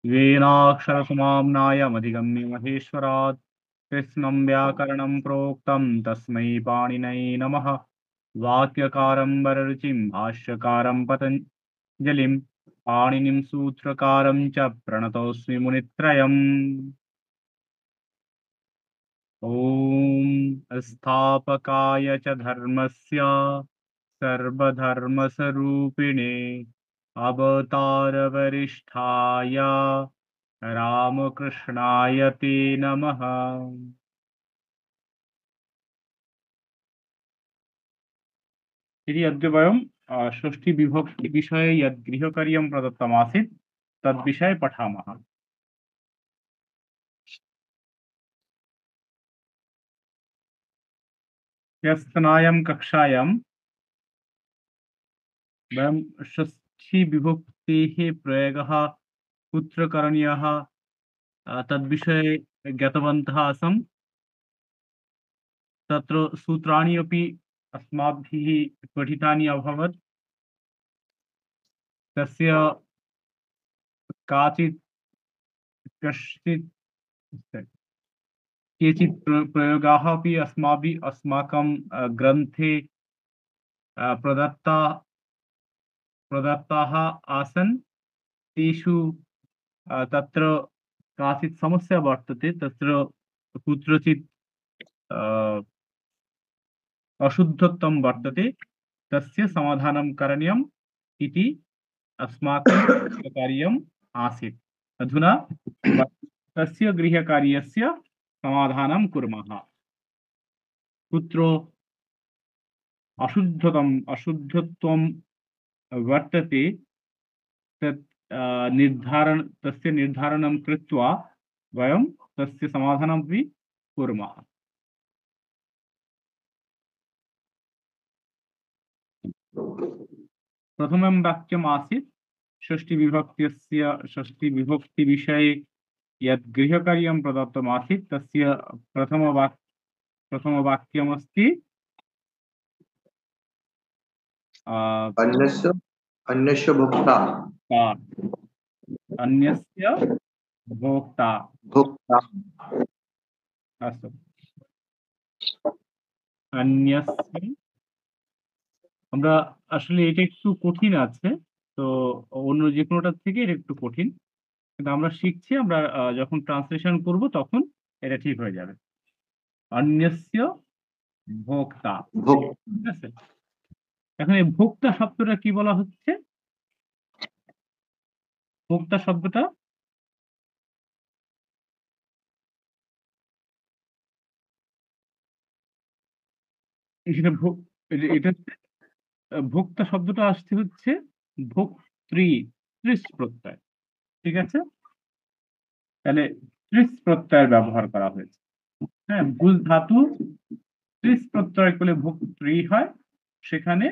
येनाक्षरसमाम्नायमधिगम्य महेश्वरात् कृत्स्नं व्याकरणं प्रोक्तं तस्मै पाणिनये नमः। वाक्यकारं वररुचिं भाष्यकारं पतञ्जलिं पाणिनिं सूत्रकारं च प्रणतोऽस्मि मुनित्रयम्। ॐ स्थापकाय च धर्मस्य सर्वधर्मस्वरूपिणे अवतारवरिष्ठाय रामकृष्णाय ते नमः। इति अद्य वयं षष्ठीविभक्तिविषये यद् गृहकार्यं प्रदत्तमासीत् तद्विषये पठामः। ह्यस्तनायां कक्षायां वयं षष्ठीविभक्तेः प्रयोगः कुत्र करणीयः तद्विषये ज्ञातवन्तः आसम्। तत्र सूत्राणि अपि अस्माभिः पठितानि अभवत्। तस्य कश्चित् केचित् प्रयोगाः अपि अस्माकं ग्रन्थे प्रदत्ताः आसन्। तेषु तत्र काचित् समस्या वर्तते। तत्र कुत्रचित् अशुद्धत्वं वर्तते। तस्य समाधानं करणीयम् इति अस्माकं कार्यम् आसीत्। अधुना तस्य गृहकार्यस्य समाधानं कुर्मः। कुत्र अशुद्धत्वं वर्तते तस्य निर्धारणं कृत्वा वयं तस्य समाधानमपि कुर्मः। प्रथमं वाक्यम् आसीत् षष्ठीविभक्तिविषये यद् गृहकार्यं प्रदत्तमासीत् तस्य प्रथमवाक्यमस्ति अन्यस्य भोक्ता अन्यस्य भोक्ता। अस्तु, अन्यस्य আমরা আসলে এটা একটু কঠিন আছে, তো অন্য যে কোনোটার থেকে এটা একটু কঠিন, কিন্তু আমরা শিখছি। আমরা যখন ট্রান্সলেশন করব তখন এটা ঠিক হয়ে যাবে। अन्यस्य ভোক্তা, ঠিক আছে। এখন এই ভোক্তা শব্দটা কি বলা হচ্ছে? ভোক্তা শব্দটা এখানে এটা ভোক্তা শব্দটা আসছে হচ্ছে ত্রিশ প্রত্যয়, ঠিক আছে। তাহলে ত্রিশ প্রত্যয়ের ব্যবহার করা হয়েছে। হ্যাঁ, ভুল ধাতু ত্রিশ প্রত্যয় করলে ভোক্তৃ হয়, সেখানে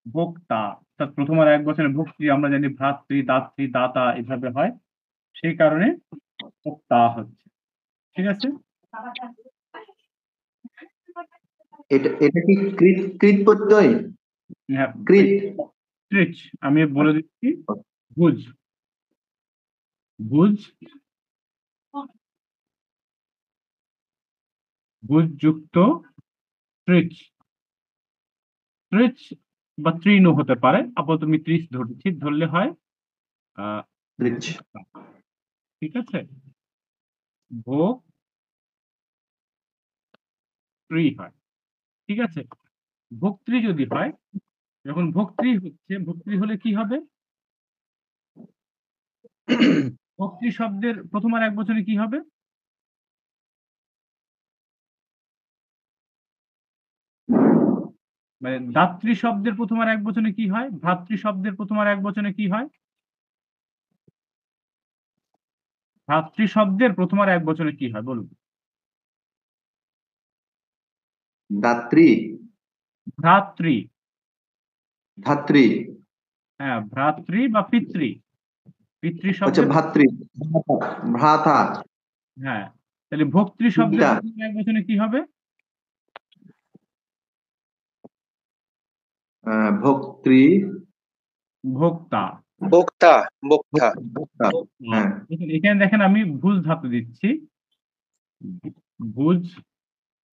ভোক্তা অর্থাৎ প্রথম আর এক বছরের ভক্তি আমরা জানি ভ্রাতৃ, দাত্রী, দাতা এভাবে হয়, সেই কারণে ভোক্তা হচ্ছে, ঠিক আছে। এটা কি কৃত প্রত্যয়? হ্যাঁ, কৃত। আমি বলে দিচ্ছি। ভুজ যুক্ত ত্রিচ বা তৃণ হতে পারে। আপাতত আমি ত্রিশ ধরছি, ধরলে হয় ঠিক আছে। ভোক্তৃ হয়, ঠিক আছে। ভোক্তৃ যদি হয়, যখন ভোক্তৃ হলে কি হবে? ভোক্তৃ শব্দের প্রথম আর এক বচনে কি হবে? মানে দাত্রী শব্দের প্রথম আর এক বচনে কি হয়? ভ্রাতৃ শব্দের প্রথম আর এক বচনে কি হয়? ভ্রাতৃ শব্দের প্রথম আর এক বচনে কি হয় বলুন? ভ্রাতৃ। হ্যাঁ, ভ্রাতৃ বা পিতৃ শব্দের ভ্রাতা। হ্যাঁ, তাহলে ভোক্তৃ শব্দের প্রথম এক বচনে কি হবে? ভোক্তৃ। ভোক্তা। ভোক্তা ভোক্তা ভোক্তা। হ্যাঁ এখানে দেখেন আমি ভুজ ধাতু দিচ্ছি। ভুজ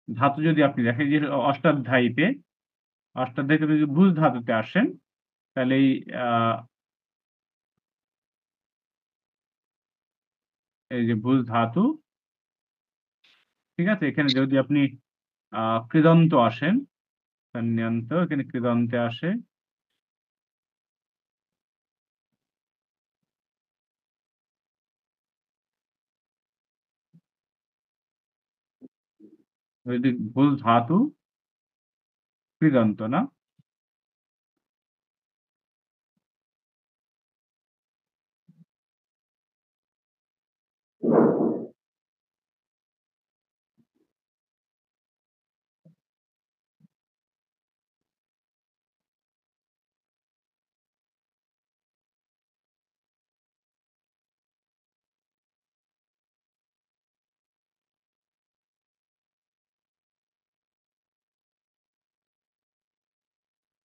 ধাতু যদি আপনি দেখেন যে অষ্টাধ্যায়ীতে যদি ভুজ ধাতুতে আসেন তাহলে এই যে ভুজ ধাতু, ঠিক আছে, এখানে যদি আপনি কৃদন্ত আসেন, সন্ন্যন্ত, এখানে কৃদন্তে আসে, যদি ভুজ ধাতু কৃদন্ত না,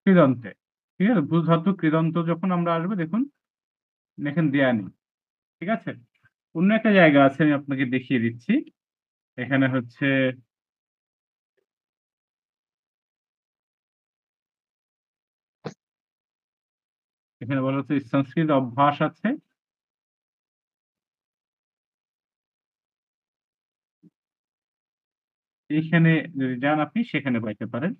কৃদন্তে, ঠিক আছে। ভুজ ধাতু কৃদন্ত যখন আমরা আসবো দেখুন এখানে দেয়া নেই, ঠিক আছে। অন্য একটা জায়গা আছে, আমি আপনাকে দেখিয়ে দিচ্ছি। এখানে হচ্ছে এখানে বলা হচ্ছে সংস্কৃত অভ্যাস আছে, এইখানে যদি যান আপনি সেখানে পাইতে পারেন।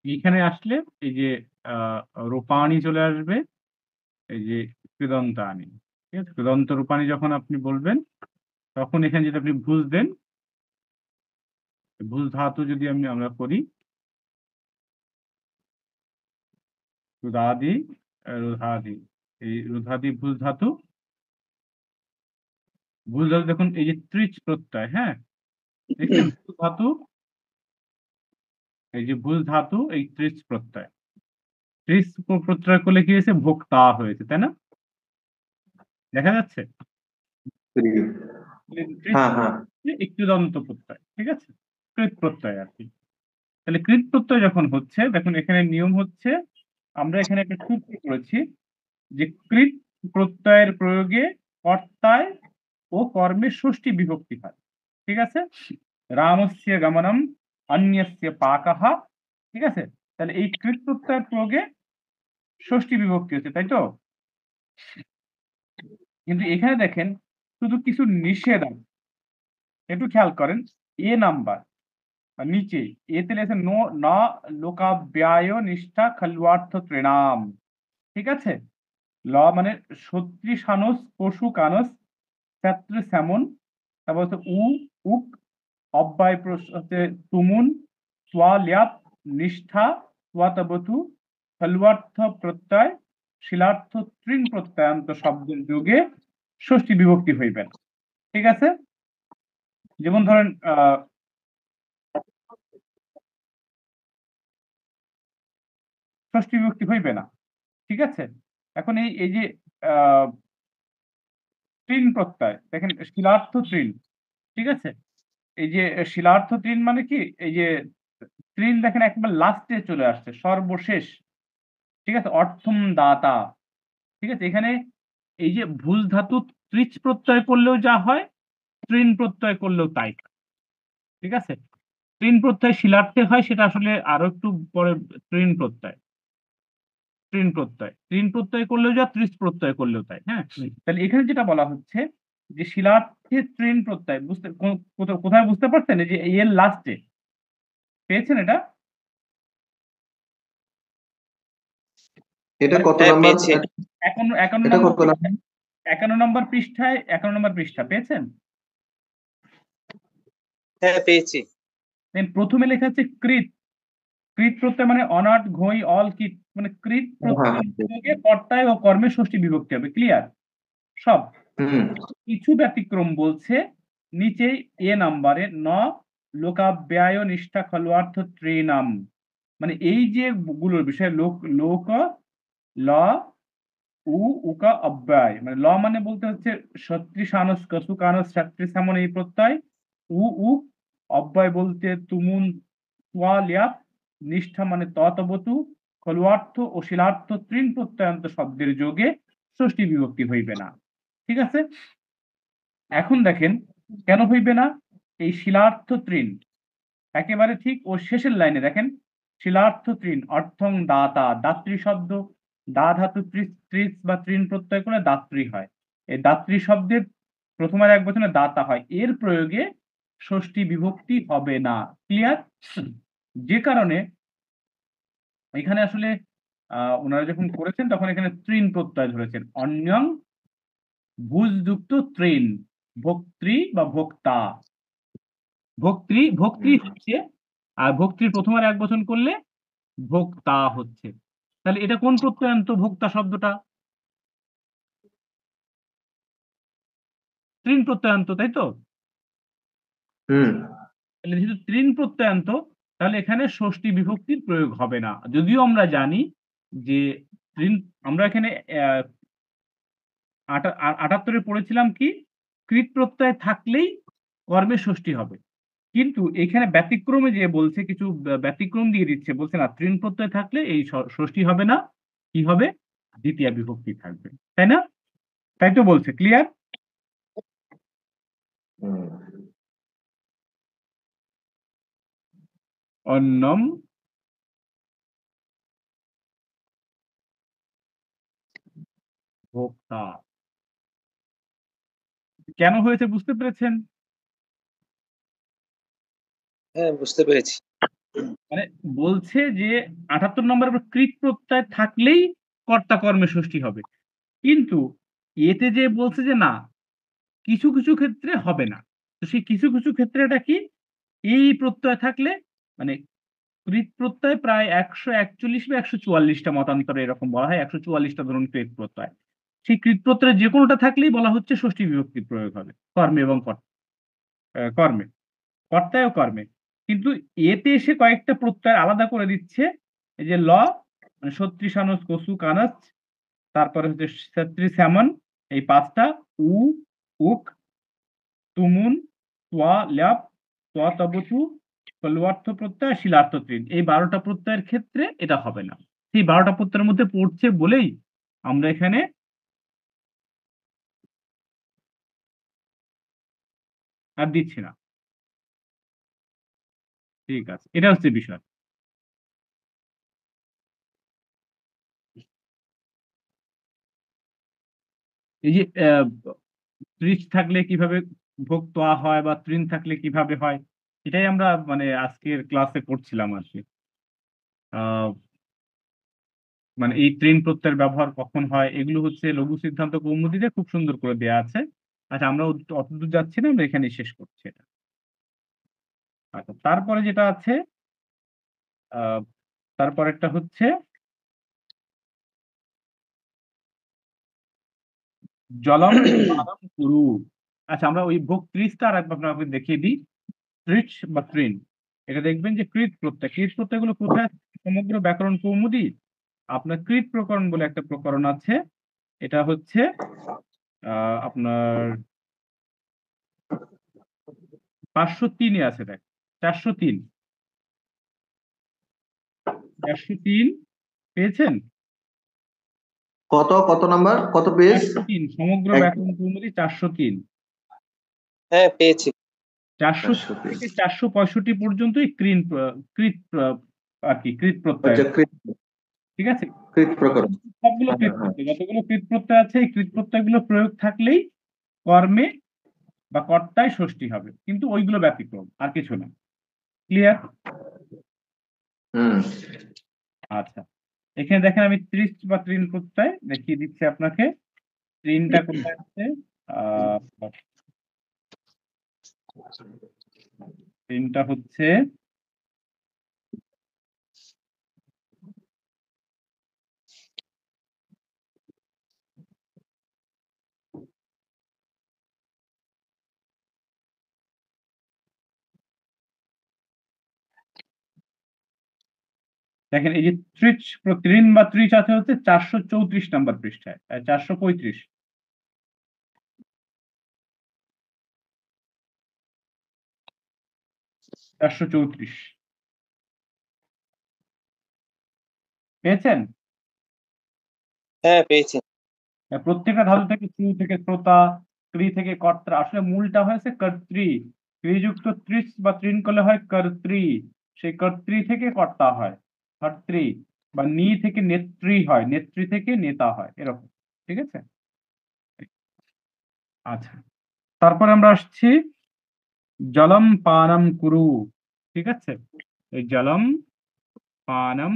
এইখানে আসলে এই যে রূপাণী চলে আসবে, এই যে কৃদন্তানি, ঠিক আছে। কৃদন্ত রূপাণী যখন আপনি বলবেন তখন এখানে যদি আপনি ভুজ দেন, ভুজ ধাতু যদি আমরা করি রুধাদি, রুধাদি, এই রুধাদি ভুজ ধাতু, ভুজ ধাতু দেখুন এই যে ত্রিচ প্রত্যয়, হ্যাঁ, দেখছেন ভুজ ধাতু, এই যে ভুজ ধাতু, এই ত্রিচ প্রত্যয়, ত্রিচ প্রত্যয় করলে কি হয়েছে, ভোক্তা হয়েছে, তাই না? দেখা যাচ্ছে হ্যাঁ হ্যাঁ একটু দন্ত প্রত্যয়, ঠিক আছে, কৃত প্রত্যয় আর কি। তাহলে কৃত প্রত্যয় যখন হচ্ছে, দেখুন এখানে নিয়ম হচ্ছে, আমরা এখানে একটা সূত্র করেছি যে কৃত প্রত্যয়ের প্রয়োগে কর্তায় ও কর্মে ষষ্ঠী বিভক্তি হয়, ঠিক আছে। রামস্য গমনম অন্যস্য পাকঃ, ঠিক আছে। তাহলে এই কৃত প্রত্যয়ের প্রয়োগে ষষ্ঠী বিভক্তি হচ্ছে, তাই তো। কিন্তু এখানে দেখেন শুধু কিছু নিষেধ আছে, একটু খেয়াল করেন। এ নাম্বার নিচে এতে লেখা নো না লোকাব্যায় নিষ্ঠা খলুয়ার্থ তৃণাম, ঠিক আছে। ল মানে সত্যি সানস, পশু কানস, ছাত্র স্যামন, তারপর হচ্ছে উক, অব্যয় হচ্ছে তুমুন, স্বাল্যাপ, নিষ্ঠা, স্বাতবতু, খলুয়ার্থ প্রত্যয়, শিলার্থ তৃণ প্রত্যয়ান্ত শব্দের যুগে ষষ্ঠী বিভক্তি হইবেন, ঠিক আছে। যেমন ধরেন ষষ্ঠী বিভক্তি হইবে না, ঠিক আছে। এখন এই যে তৃণ প্রত্যয় দেখেন, শিলার্থ তৃণ, ঠিক আছে। এই যে শিলার্থ তৃণ মানে কি, এই যে তৃণ দেখেন একবার লাস্টে চলে আসছে, সর্বশেষ, ঠিক আছে। অর্থম দাতা, ঠিক আছে। এখানে এই যে ভুজ ধাতু ত্রিচ প্রত্যয় করলেও যা হয়, তৃণ প্রত্যয় করলেও তাই, ঠিক আছে। তৃণ প্রত্যয় শিলার্থে হয়, সেটা আসলে আরো একটু পরে তৃণ প্রত্যয়, তৃণ প্রত্যয় করলেও যা, ত্রিশ প্রত্যয় করলেও তাই, হ্যাঁ। তাহলে এখানে যেটা বলা হচ্ছে যে শিলার্থে তৃণ প্রত্যয়, কোথায় বুঝতে পারছেন, এই যে এর লাস্টে পেয়েছেন এটা। এটা কত হ্যাঁ, নাম্বার? পেয়েছি। 51 এটা নম্বর কত নাম্বার? 51 নম্বর পৃষ্ঠায়, 51 নম্বর পৃষ্ঠা পেয়েছেন। হ্যাঁ, পেয়েছি। প্রথমে লেখা আছে কৃত, কৃত প্রত্যয় মানে অনাট ঘই অল কিট, মানে কৃত প্রত্যয় কর্তায় ও কর্মে ষষ্ঠী বিভক্তি হবে, ক্লিয়ার সব। কিছু ব্যতিক্রম বলছে নিচেই এ নাম্বারে ন লোকাব্যায় নিষ্ঠা খলুয়ার্থ ত্রিনাম, মানে এই যে গুলোর বিষয়ে লোক, লোক, ল, উকা অব্যয়, মানে ল মানে বলতে হচ্ছে সত্রিশানস কসুকানস সাত্রিসামন এই প্রত্যয়। উ অব্যয় বলতে তুমুন ত্বা ল্যাপ, নিষ্ঠা মানে ততবতু, খলুয়ার্থ ও শিলার্থ তৃণ প্রত্যয়ান্ত শব্দের যোগে ষষ্ঠী বিভক্তি হইবে না। ঠিক আছে, এখন দেখেন কেন হইবে না। এই শিলার্থ তৃণ একেবারে ঠিক ও শেষের লাইনে দেখেন, শিলার্থ তৃণ অর্থং দাতা, দাত্রী শব্দ, দা ধাতু ত্রিস বা তৃণ প্রত্যয় করে দাত্রী হয়। এই দাত্রী শব্দের প্রথমার এক বচনে দাতা হয়, এর প্রয়োগে ষষ্ঠী বিভক্তি হবে না। ক্লিয়ার? যে কারণে এখানে আসলে ওনারা যখন করেছেন তখন এখানে তৃণ প্রত্যয় ধরেছেন, অন্যং ভুজযুক্ত তৃণ, ভোক্তৃ বা ভোক্তা। ভক্তি হচ্ছে, আর ভক্তির প্রথমার এক বচন করলে ভোক্তা হচ্ছে। তাহলে এটা কোন প্রত্যয়ান্ত ভোক্তা শব্দটা? তৃণ প্রত্যয়ান্ত, তাই তো? হুম তাহলে যেহেতু তৃণ প্রত্যয়ান্ত, তাহলে এখানে ষষ্ঠী বিভক্তির প্রয়োগ হবে না। যদিও আমরা জানি যে তৃণ, আমরা এখানে ৭৮ পড়েছিলাম কি, কৃত প্রত্যয় থাকলেই কর্মে ষষ্ঠী হবে। কিন্তু এখানে ব্যতিক্রমে যে বলছে, কিছু ব্যতিক্রম দিয়ে দিচ্ছে, বলছে না তৃণ প্রত্যয় থাকলে এই ষষ্ঠী হবে না, কি হবে, দ্বিতীয়া বিভক্তি থাকবে, তাই না? তাই তো বলছে। ক্লিয়ার? হুম অন্নম ভোক্তা কেন হয়েছে বুঝতে পেরেছেন? হ্যাঁ, বুঝতে পেরেছি। মানে বলছে যে ৭৮ নম্বরের উপর কৃত প্রত্যয় থাকলেই কর্তা কর্মে ষষ্ঠী হবে, কিন্তু এতে যে বলছে যে না, কিছু কিছু ক্ষেত্রে হবে না। তো সেই কিছু কিছু ক্ষেত্রে এটা কি, এই প্রত্যয় থাকলে, মানে কৃত প্রত্যয় প্রায় ১৪১ বা ১৪৪টা মতান্তরে এরকম বলা হয়, ১৪৪টা ধরুন কৃত প্রত্যয়। সেই কৃত প্রত্যয়ের যে কোনোটা থাকলেই বলা হচ্ছে ষষ্ঠী বিভক্তির প্রয়োগ হবে কর্মে এবং কর্মে, কর্তায় ও কর্মে। কিন্তু এতে এসে কয়েকটা প্রত্যয় আলাদা করে দিচ্ছে। এই যে ল, মানে সত্রিশানস কসু কানাস, তারপরে হচ্ছে সেত্রিস্যামন, এই ৫টা, উ, উক, তুমুন, ত্বা ল্যাপ, ত্বা তবতু, কলুয়ার্থ প্রত্যয়, শিলার্থ তৃণ, এই ১২টা প্রত্যয়ের ক্ষেত্রে এটা হবে না। সেই ১২টা প্রত্যয়ের মধ্যে পড়ছে বলেই আমরা এখানে আর দিচ্ছি না। ঠিক আছে, এটা হচ্ছে বিষয়। এই যে ত্রিশ থাকলে কিভাবে ভোগ তোয়া হয় বা তৃণ থাকলে কিভাবে হয়, এটাই আমরা মানে আজকের ক্লাসে করছিলাম আর কি। আহ, মানে এই তৃণ প্রত্যয়ের ব্যবহার কখন হয় এগুলো হচ্ছে লঘু সিদ্ধান্ত কৌমুদীতে খুব সুন্দর করে দেয়া আছে। আচ্ছা, আমরা অতদূর যাচ্ছি না, আমরা এখানেই শেষ করছি এটা। আচ্ছা, তারপরে যেটা আছে, আহ তারপরেরটা হচ্ছে জলম পানম কুরু। আচ্ছা, আমরা ওই ভোগ ত্রিশটা আর একবার আপনাকে দেখিয়ে দিই। ত্রিশ বা তৃণ, এটা দেখবেন যে কৃত প্রত্যয়, কৃত প্রত্যয়গুলো কোথায় আছে? সমগ্র ব্যাকরণ কৌমুদী আপনার কৃত প্রকরণ বলে একটা প্রকরণ আছে। এটা হচ্ছে আপনার ৫০৩-এ আছে, দেখ ৪০৩, ৪০৩ পেয়েছেন? কত কত নাম্বার, কত পেজ? ৪০৩, সমগ্র ব্যাকরণ কৌমুদী ৪০৩। হ্যাঁ, পেয়েছি। ৪০০ থেকে ৪৬৫ পর্যন্ত এই কৃত আর কি কৃত প্রত্যয়। আচ্ছা, কৃত ঠিক আছে, কৃত প্রকরণ। সবগুলো হ্যাঁ কৃত হ্যাঁ প্রত্যয়, যতগুলো কৃত প্রত্যয় আছে এই কৃত প্রত্যয়গুলো প্রয়োগ থাকলেই কর্মে বা কর্তায় ষষ্ঠী হবে, কিন্তু ওইগুলো ব্যতিক্রম, আর কিছু না। ক্লিয়ার? হুম আচ্ছা, এখানে দেখেন আমি ত্রিশ বা তৃণ প্রত্যয় দেখিয়ে দিচ্ছি আপনাকে। তৃণটা কোথায় আছে? আহ তৃণটা হচ্ছে দেখেন এই যে তৃণ বা ত্রিচ আছে হচ্ছে 434 নাম্বার পৃষ্ঠায় 435। পেয়েছেন? হ্যাঁ পেয়েছি। প্রত্যেকটা ধাতু থেকে ত্রু থেকে শ্রোতা, ত্রি থেকে কর্তা। আসলে মূলটা হয়েছে কর্ত্রী। ক্রিযুক্ত ত্রিশ বা তৃণ করলে হয় কর্ত্রী। সেই কর্ত্রী থেকে কর্তা হয় কর্ত্রী, বা নি থেকে নেত্রী হয়, নেত্রী থেকে নেতা হয়, এরকম। ঠিক আছে? আচ্ছা, তারপরে আমরা আসছি জলম পানম কুরু। ঠিক আছে? এই জলম পানম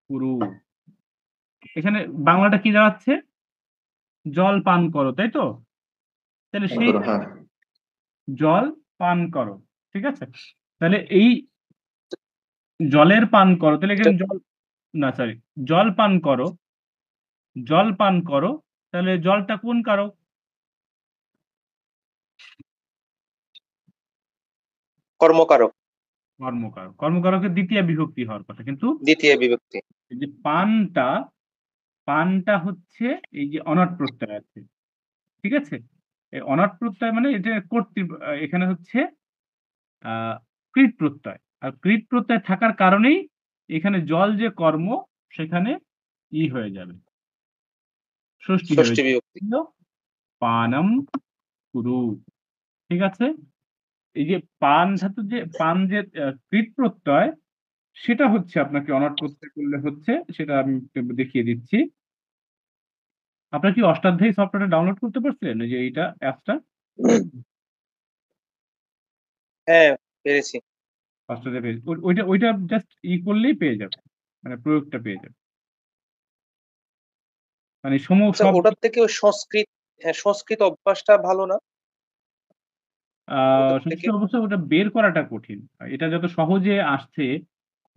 কুরু, এখানে বাংলাটা কি দাঁড়াচ্ছে? জল পান করো, তাই তো? তাহলে সেই হ্যাঁ জল পান করো। ঠিক আছে? তাহলে এই জলের পান করো, তাহলে এখানে জল, না সরি, জল পান করো, জল পান করো, তাহলে জলটা কোন কারক? কর্মকারক। কর্মকারক। কর্মকারকের দ্বিতীয় বিভক্তি হওয়ার কথা, কিন্তু দ্বিতীয় বিভক্তি। এই যে পানটা, পানটা হচ্ছে এই যে অনট প্রত্যয় আছে। ঠিক আছে? এই অনট প্রত্যয় মানে এটা এখানে হচ্ছে কৃত প্রত্যয়। আর কৃত প্রত্যয় থাকার কারণেই এখানে জল যে কর্ম, সেখানে হয়ে যাবে, ষষ্ঠী হয়ে ষষ্ঠী যাবে। বিভক্তি। পানম কুরু। ঠিক আছে? এই যে পান যে কৃত প্রত্যয়, সেটা হচ্ছে আপনাকে অনট প্রত্যয় করলে হচ্ছে, সেটা আমি দেখিয়ে দিচ্ছি। আপনার কি অষ্টাধ্যায়ী সফটওয়্যারটা ডাউনলোড করতে পারছিলেন, এই যে এইটা অ্যাপসটা? হ্যাঁ পেরেছি। অষ্টাধ্যায়ী পেজ, ওইটা ওইটা জাস্ট করলেই পেয়ে যাবে, মানে প্রয়োগটা পেয়ে যাবে। মানে আচ্ছা সব ওটার থেকে ওই সংস্কৃত, হ্যাঁ সংস্কৃত অভ্যাসটা ভালো না ওটার থেকে? সংস্কৃত অবস্থা ওটা বের করাটা কঠিন। এটা যত সহজে আসছে,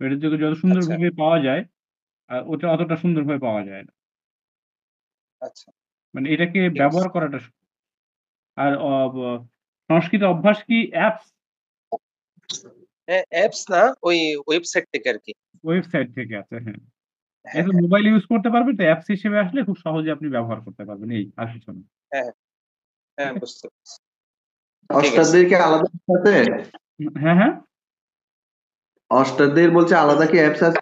এটা যত আচ্ছা সুন্দরভাবে পাওয়া যায়, ওটা অতটা সুন্দরভাবে পাওয়া যায় না। আচ্ছা মানে এটাকে ঠিক আছে। ব্যবহার করাটা আর সংস্কৃত অভ্যাস কি অ্যাপস? হ্যাঁ অ্যাপস না, ওই ওয়েবসাইট থেকে আর কি। ওয়েবসাইট থেকে আছে, হ্যাঁ। হ্যাঁ এটা হ্যাঁ মোবাইল ইউজ করতে পারবে তো, অ্যাপস হিসেবে আসলে খুব সহজে আপনি ব্যবহার করতে পারবেন, এই আর কিছু না। হ্যাঁ হ্যাঁ ঠিক আছে? বুঝতে পেরেছি। ঠিক আছে। অষ্টাধ্যায়ী কি আলাদা apps আছে? হ্যাঁ, হ্যাঁ, অষ্টাধ্যায়ীর বলছে আলাদা কি অ্যাপস আছে?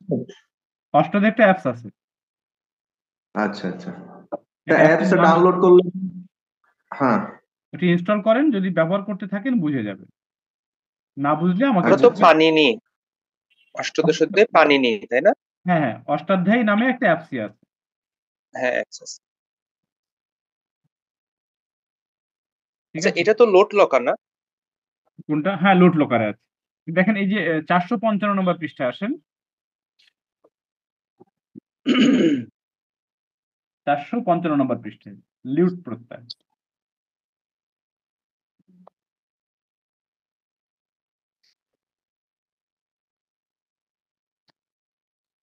অষ্টাদশ একটা অ্যাপস আছে। আচ্ছা আচ্ছা, তা অ্যাপসটা অ্যাপসটা ডাউনলোড করলে? হ্যাঁ ওটি ইনস্টল করেন, যদি ব্যবহার করতে থাকেন বুঝে যাবেন, না বুঝলে আমাকে আমরা তো আচ্ছা বলবেন। পানিনি, অষ্টাদশ অধ্যায়ে পানিনি তাই না? হ্যাঁ, হ্যাঁ, অষ্টাধ্যায়ী নামে একটা অ্যাপসই আছে। হ্যাঁ অ্যাক্সেস। ঠিক আচ্ছা আছে? এটা তো লোড লকার না? কোনটা? হ্যাঁ, লোড লোকারে আছে। দেখেন এই যে 455 নম্বর পৃষ্ঠায় আসেন। 455 নম্বর পৃষ্ঠায় লিউট প্রত্যয়।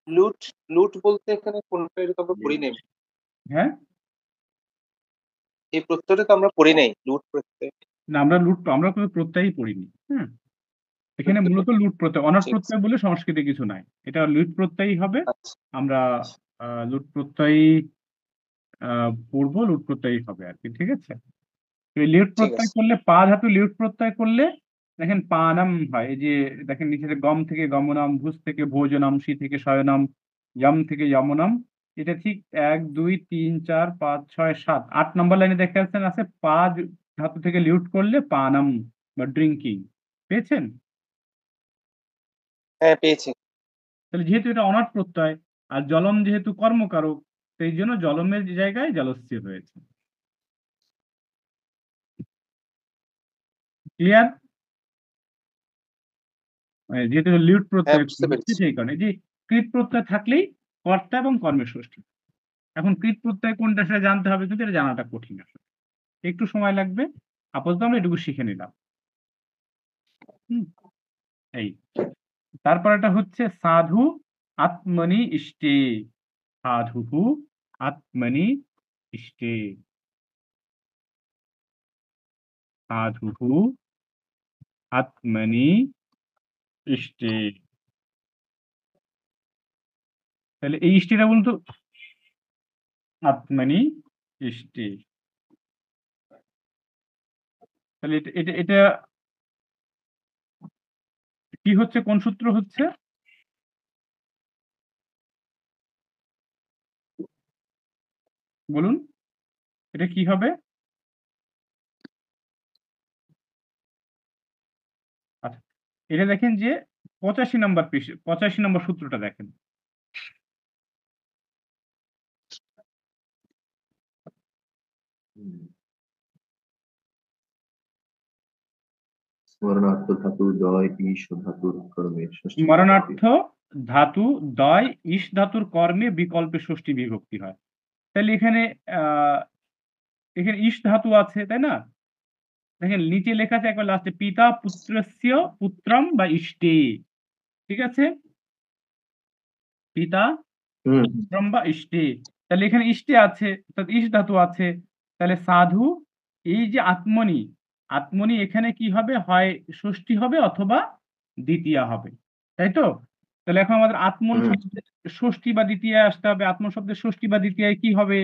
লুট, লুট বলতে এখানে কোনটা, এটা তো আমরা পড়ি নাই। হ্যাঁ, এই প্রত্যয়টা তো আমরা পড়ি নাই, লুট প্রত্যয়। না, আমরা কোনো প্রত্যয়ই পড়িনি। হ্যাঁ, এখানে মূলত লুট প্রত্যয়, অনট ঠিক আছে। প্রত্যয় বলে সংস্কৃতে কিছু নাই। এটা লুট প্রত্যয়ই হবে। আচ্ছা আমরা লুট প্রত্যয়ই পড়বো, লুট প্রত্যয়ই হবে আর কি। ঠিক আছে? এই লিউট ঠিক প্রত্যয় আছে। করলে, পা ধাতু লিউট প্রত্যয় করলে দেখেন পানাম হয়। এই যে দেখেন নিচে গম থেকে গমনাম, ভুজ থেকে ভোজনাম, সি থেকে শয়নাম, ইয়াম থেকে ইয়ামনাম। এটা ঠিক 1 2 3 4 5 6 7 8 নম্বর লাইনে দেখতে পাচ্ছেন আছে ধাতু থেকে লিউট করলে পানাম বা ড্রিঙ্কিং। পেয়েছেন? হ্যাঁ পেয়েছি। তাহলে যেহেতু এটা অনট প্রত্যয়, আর জলম যেহেতু কর্মকারক, সেই জন্য জলমের জায়গায় জলস্থি হয়েছে। ক্লিয়ার? যেহেতু লিউট হ্যাঁ প্রত্যয় বুঝতে হচ্ছে, পেরেছি। সেই কারণে যে কৃত প্রত্যয় থাকলেই কর্তা এবং কর্মের ষষ্ঠী। এখন কৃত প্রত্যয় কোনটা সেটা জানতে হবে, কিন্তু এটা জানাটা কঠিন আসলে, একটু সময় লাগবে। আপাতত আমরা এটুকু শিখে নিলাম। হুম, এই তারপর এটা হচ্ছে সাধু আত্মনি ইষ্টে। সাধু আত্মনি ইষ্টে। সাধু আত্মনি ইষ্টি। তাহলে এই ইষ্টিটা বলুন তো, আত্মনি ইষ্টি। তাহলে এটা কি হচ্ছে, কোন সূত্র হচ্ছে? বলুন, এটা কি হবে? আচ্ছা, এটা দেখেন যে 85 নম্বর 85 নম্বর সূত্রটা দেখেন। স্মরণার্থ ধাতু দয় ঈশ ধাতুর কর্মে ষষ্ঠী স্মরণার্থ ধাতু দয় ইস ধাতুর কর্মে বিকল্পে ষষ্ঠী বিভক্তি হয়। তাহলে এখানে এখানে ইস ধাতু আছে, তাই না? দেখেন নিচে লেখা আছে একবার লাস্টে, পিতা পুত্রস্য পুত্রম বা ইষ্টে। ঠিক আছে, পিতা হুম পুত্রম বা ইষ্টে। তাহলে এখানে ইষ্টে আছে, অর্থাৎ ইস ধাতু আছে। তাহলে সাধু, এই যে আত্মনি, আত্মনি এখানে কি হবে, হয় ষষ্ঠী হবে অথবা দ্বিতীয়া হবে, তাই তো? তাহলে এখন আমাদের আত্মন হুম শব্দের ষষ্ঠী বা দ্বিতীয়া আসতে হবে। আত্মন শব্দের ষষ্ঠী বা দ্বিতীয়ায় কি হবে?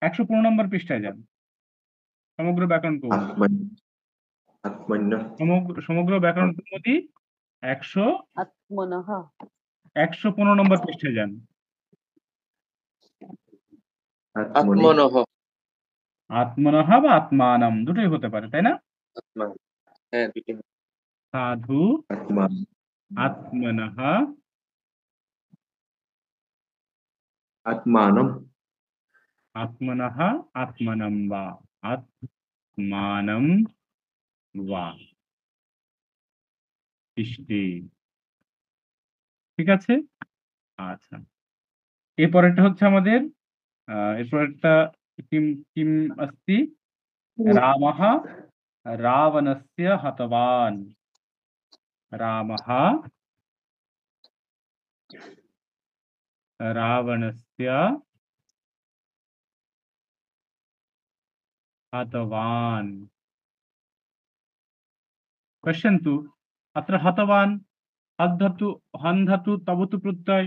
115 নম্বর পৃষ্ঠায় যান, সমগ্র ব্যাকরণ কৌমুদী। আত্মন্য আত্মন্য সমগ্র ব্যাকরণ কৌমুদী আত্মনঃ 115 নম্বর পৃষ্ঠায় যান। আত্মনি আত্মনঃ। আত্মনঃ বা আত্মানম দুটোই হতে পারে, তাই না? আত্মা। হ্যাঁ, দুটি। সাধু আত্মা আত্মনঃ আত্মানম আত্মনঃ আত্মনম বা আত্মানম বা ইষ্টি। ঠিক আছে, আচ্ছা। এরপরেরটা হচ্ছে আমাদের এরপরেরটা কিম কিম अस्ति রামः রাবণस्य হতবান। রামः রাবণस्य हतवान्। पश्यन्तु, अत्र हतवान् हल् धातु हन् धातु तवतु प्रत्यय,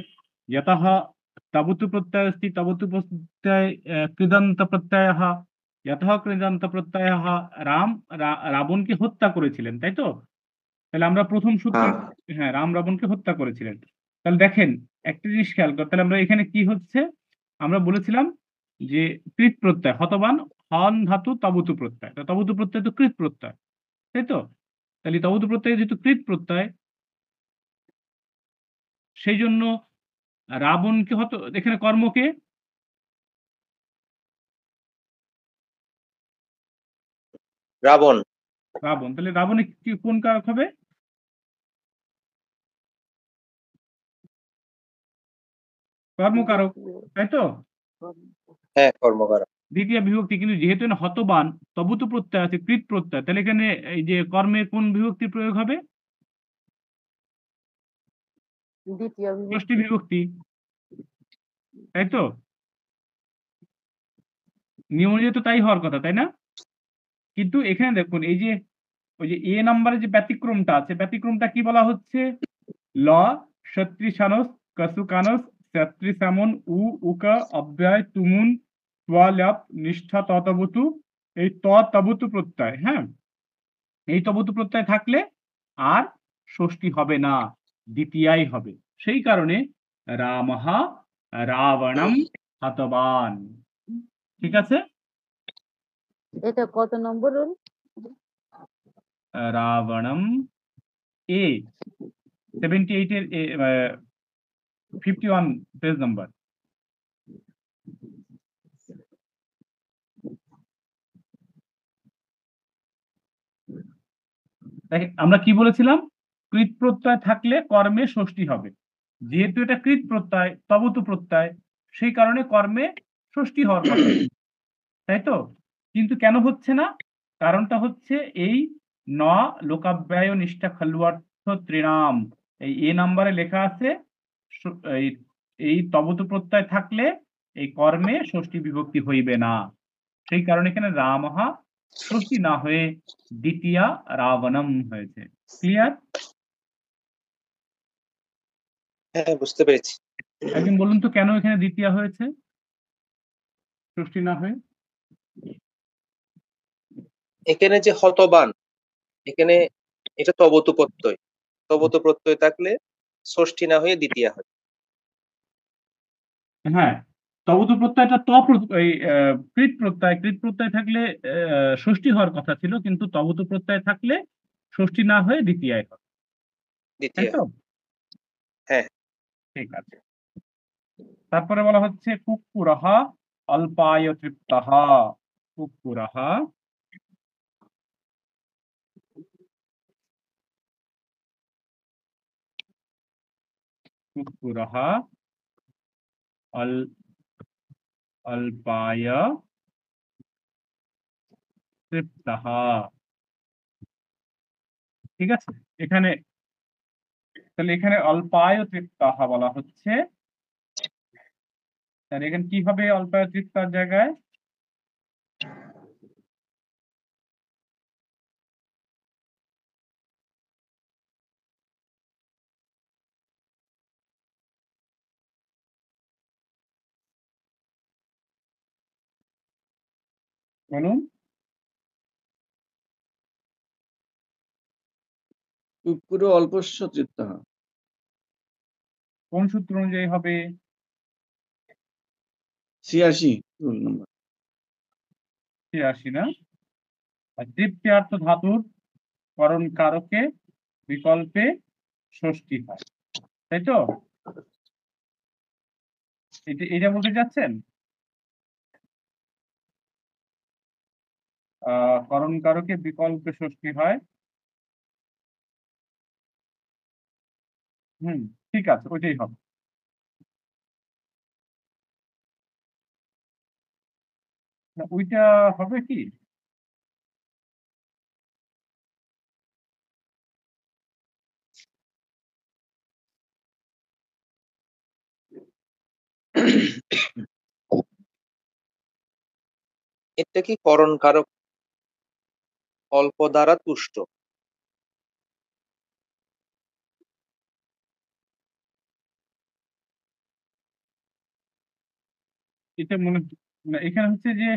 यतः तवतु प्रत्यय अस्ति, तवतु प्रत्यय কৃদন্ত প্রত্যয়ः, यतः কৃদন্ত প্রত্যয়ः রাবণকে হত্যা করেছিলেন, তাই তো? তাহলে আমরা প্রথম সূত্রে, হ্যাঁ হ্যাঁ, রাম রাবণকে হত্যা করেছিলেন। তাহলে দেখেন একটা জিনিস খেয়াল কর, তাহলে আমরা এখানে কি হচ্ছে, আমরা বলেছিলাম যে কৃত প্রত্যয়, হতবান হন ধাতু তবতু প্রত্যয়, তো তবতু প্রত্যয় তো কৃত প্রত্যয়, তাই তো? তাহলে তবতু প্রত্যয় যেহেতু কৃত প্রত্যয়, সেই জন্য রাবণকে এখানে কর্মকে রাবণ। রাবণ, তাহলে রাবণে কি কোন কারক হবে? কর্মকারক, তাই তো? হ্যাঁ, কর্মকারক। দ্বিতীয় বিভক্তি, কিন্তু যেহেতু এখানে হতবান তবুতু প্রত্যয় আছে, কৃত প্রত্যয়, তাহলে এখানে এই যে কর্মে কোন বিভক্তির প্রয়োগ হবে? দ্বিতীয় ষষ্ঠী বিভক্তি, তাই তো? নিয়ম অনুযায়ী তো তাই হওয়ার কথা, তাই না? কিন্তু এখানে দেখুন, এই যে ওই যে এ নাম্বারে যে ব্যতিক্রমটা আছে, ব্যতিক্রমটা কি বলা হচ্ছে? ল সত্রিশানস কসুকানস সত্রিসামন উকা অব্যয় তুমুন ত্বলপ নিষ্ঠা ততবতু, এই তবতু প্রত্যয়, হ্যাঁ, এই তবতু প্রত্যয় থাকলে আর ষষ্ঠী হবে না, দ্বিতীয়াই হবে। সেই কারণে রামঃ রাবণম হতবান। ঠিক আছে, এটা কত নম্বর রুল? রাবণম এ 78 এর 51 পেজ নাম্বার। দেখেন আমরা কি বলেছিলাম, কৃত প্রত্যয় থাকলে কর্মে ষষ্ঠী হবে। যেহেতু এটা কৃত প্রত্যয় তবতু প্রত্যয়, সেই কারণে কর্মে ষষ্ঠী হওয়ার কথা, তাই তো? কিন্তু কেন হচ্ছে না? কারণটা হচ্ছে এই ন লোকাব্যয় নিষ্ঠা খলুয়ার্থ ত্রিনাম, এই এ নাম্বারে লেখা আছে এই তবতু প্রত্যয় থাকলে এই কর্মে ষষ্ঠী বিভক্তি হইবে না। সেই কারণে এখানে রামঃ ষষ্ঠী না হয়ে দ্বিতীয়া রাবণম হয়েছে। ক্লিয়ার? হ্যাঁ, বুঝতে পেরেছি। একজন বলুন তো কেন এখানে দ্বিতীয়া হয়েছে ষষ্ঠী না হয়ে? এখানে যে হতবান, এখানে এটা তবতু প্রত্যয়। তবতু প্রত্যয় থাকলে ষষ্ঠী না হয়ে দ্বিতীয়া হয়। হ্যাঁ, তবতু প্রত্যয়টা এই কৃত প্রত্যয় থাকলে ষষ্ঠী হওয়ার কথা ছিল, কিন্তু তবতু প্রত্যয় থাকলে ষষ্ঠী না হয়ে দ্বিতীয়ায় হয়, তাই দ্বিতীয়া তো? হয়। হ্যাঁ। ঠিক আছে। তারপরে বলা হচ্ছে কুক্কুরহা অল্পায় তৃপ্তঃ। কুক্কুরহা কুক্কুরহা অল্পায় তৃপ্তঃ। ঠিক আছে, এখানে তাহলে এখানে অল্পায় তৃপ্তঃ বলা হচ্ছে, তাহলে এখানে কি হবে অল্পায় তৃপ্তার জায়গায়? বলুন। পুরো অল্পস্য তৃপ্তঃ। কোন সূত্র অনুযায়ী হবে? 86 রুল নাম্বার। 86 না? আর তৃপ্তিয়ার্থ ধাতুর করণ কারকে বিকল্পে ষষ্ঠী হয়, তাই তো? এটা বলতে যাচ্ছেন করণ কারকে বিকল্পে ষষ্ঠী হয়। ঠিক আছে, ওইটাই হবে। না, ওইটা হবে কি? এটা কি করণ কারক অল্প দ্বারা তুষ্ট? এটা মনে না, এখানে হচ্ছে যে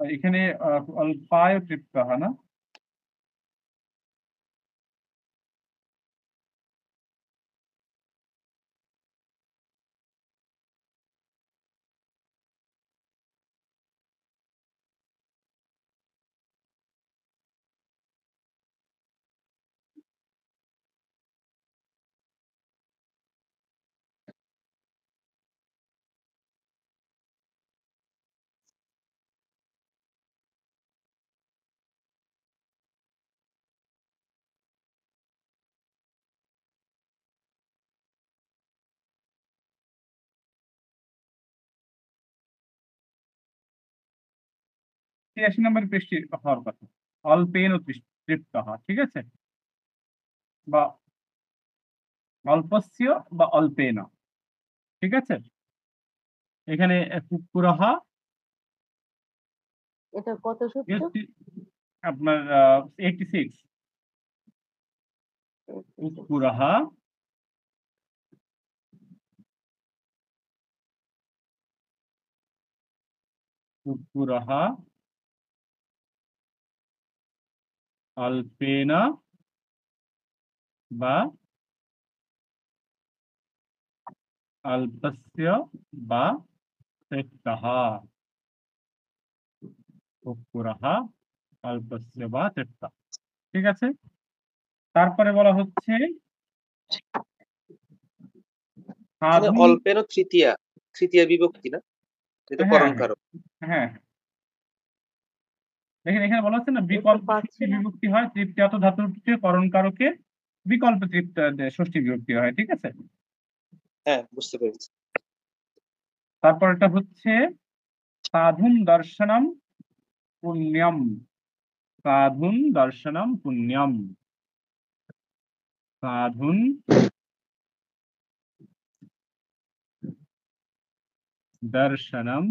এখানে অল্পায় তৃপ্ত হয় না? ছিয়াশি নম্বর পৃষ্ঠে হওয়ার কথা, অল্পেন তৃপ্ত হয়, ঠিক আছে? বা অল্পস্য বা অল্পেন, ঠিক আছে? এখানে কুক্কুরহা এটা কত সূত্র? আপনার 86। কুক্কুরহা কুক্কুরহা অল্পেন বা অল্পস্য বা তৃপ্তঃ। কুক্কুরহা অল্পস্য বা তৃপ্তঃ, ঠিক আছে? তারপরে বলা হচ্ছে এখানে সাধু। অল্পেন তৃতীয়া, তৃতীয়া বিভক্তি না? এটা হ্যাঁ করণ হ্যাঁ কারক। হ্যাঁ, দেখেন এখানে বলা হচ্ছে না, এটা বিকল্প পাচ্ছি ষষ্ঠী না। বিভক্তি হয় তৃতীয়াত ধাতুতে করণ কারকে বিকল্প ষষ্ঠী বিভক্তি হয়, ঠিক আছে? হ্যাঁ, বুঝতে পেরেছি। তারপর এটা হচ্ছে সাধুম দর্শনম পুণ্যম, সাধুন দর্শনম পুণ্যম, সাধুন দর্শনম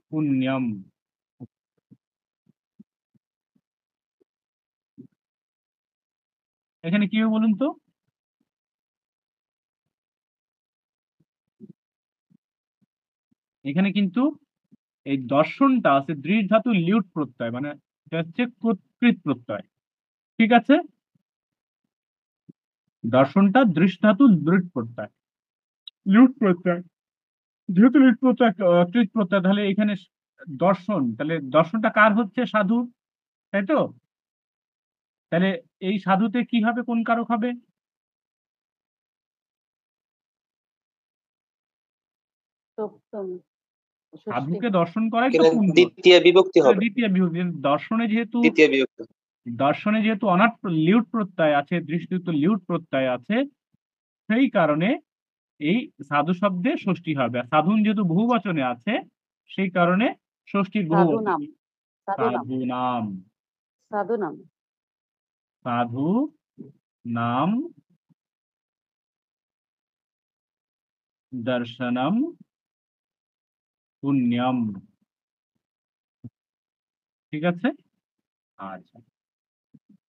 পুণ্যম। এখানে কি হবে বলুন তো? এখানে কিন্তু এই দর্শনটা আছে দৃঢ় ধাতু লিউট প্রত্যয়, মানে এটা হচ্ছে কৃত প্রত্যয়। ঠিক আছে, দর্শনটা দৃঢ় ধাতু দৃঢ় প্রত্যয়, লিউট প্রত্যয়। যেহেতু লিউট প্রত্যয় কৃত প্রত্যয়, তাহলে এখানে দর্শন, তাহলে দর্শনটা কার হচ্ছে? সাধু, তাই তো? তাহলে এই সাধুতে কি হবে, কোন কারক হবে? সপ্তম ষষ্ঠী। সাধুকে দর্শন করাই তো এখানে পুণ্য। দ্বিতীয় বিভক্তি হবে, দ্বিতীয় বিভক্তি। দর্শনে যেহেতু দ্বিতীয় বিভক্তি। অনাট লিউট প্রত্যয় আছে, দৃষ্টিযুক্ত লিউট প্রত্যয় আছে, সেই কারণে এই সাধু শব্দে ষষ্ঠী হবে। আর সাধুন যেহেতু বহুবচনে আছে, সেই কারণে ষষ্ঠীর সাধু বহুবচন। নাম, সাধু নাম, সাধু নাম, সাধু নাম। সাধু নাম দর্শনম পুণ্যম। ঠিক আছে, আচ্ছা।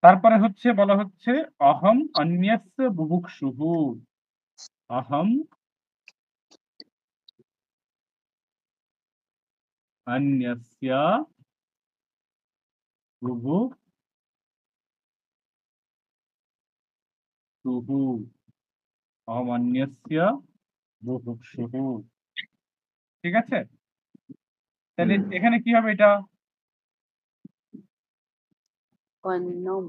তারপরে হচ্ছে বলা হচ্ছে অহম অন্যস্য বুভুক্ষুঃ, অহম অন্যস্য বুভুক্ষুঃ, অহম অন্যস্য বুভুক্ষুঃ। ঠিক আছে, তাহলে এখানে কি হবে? এটা অন্নম,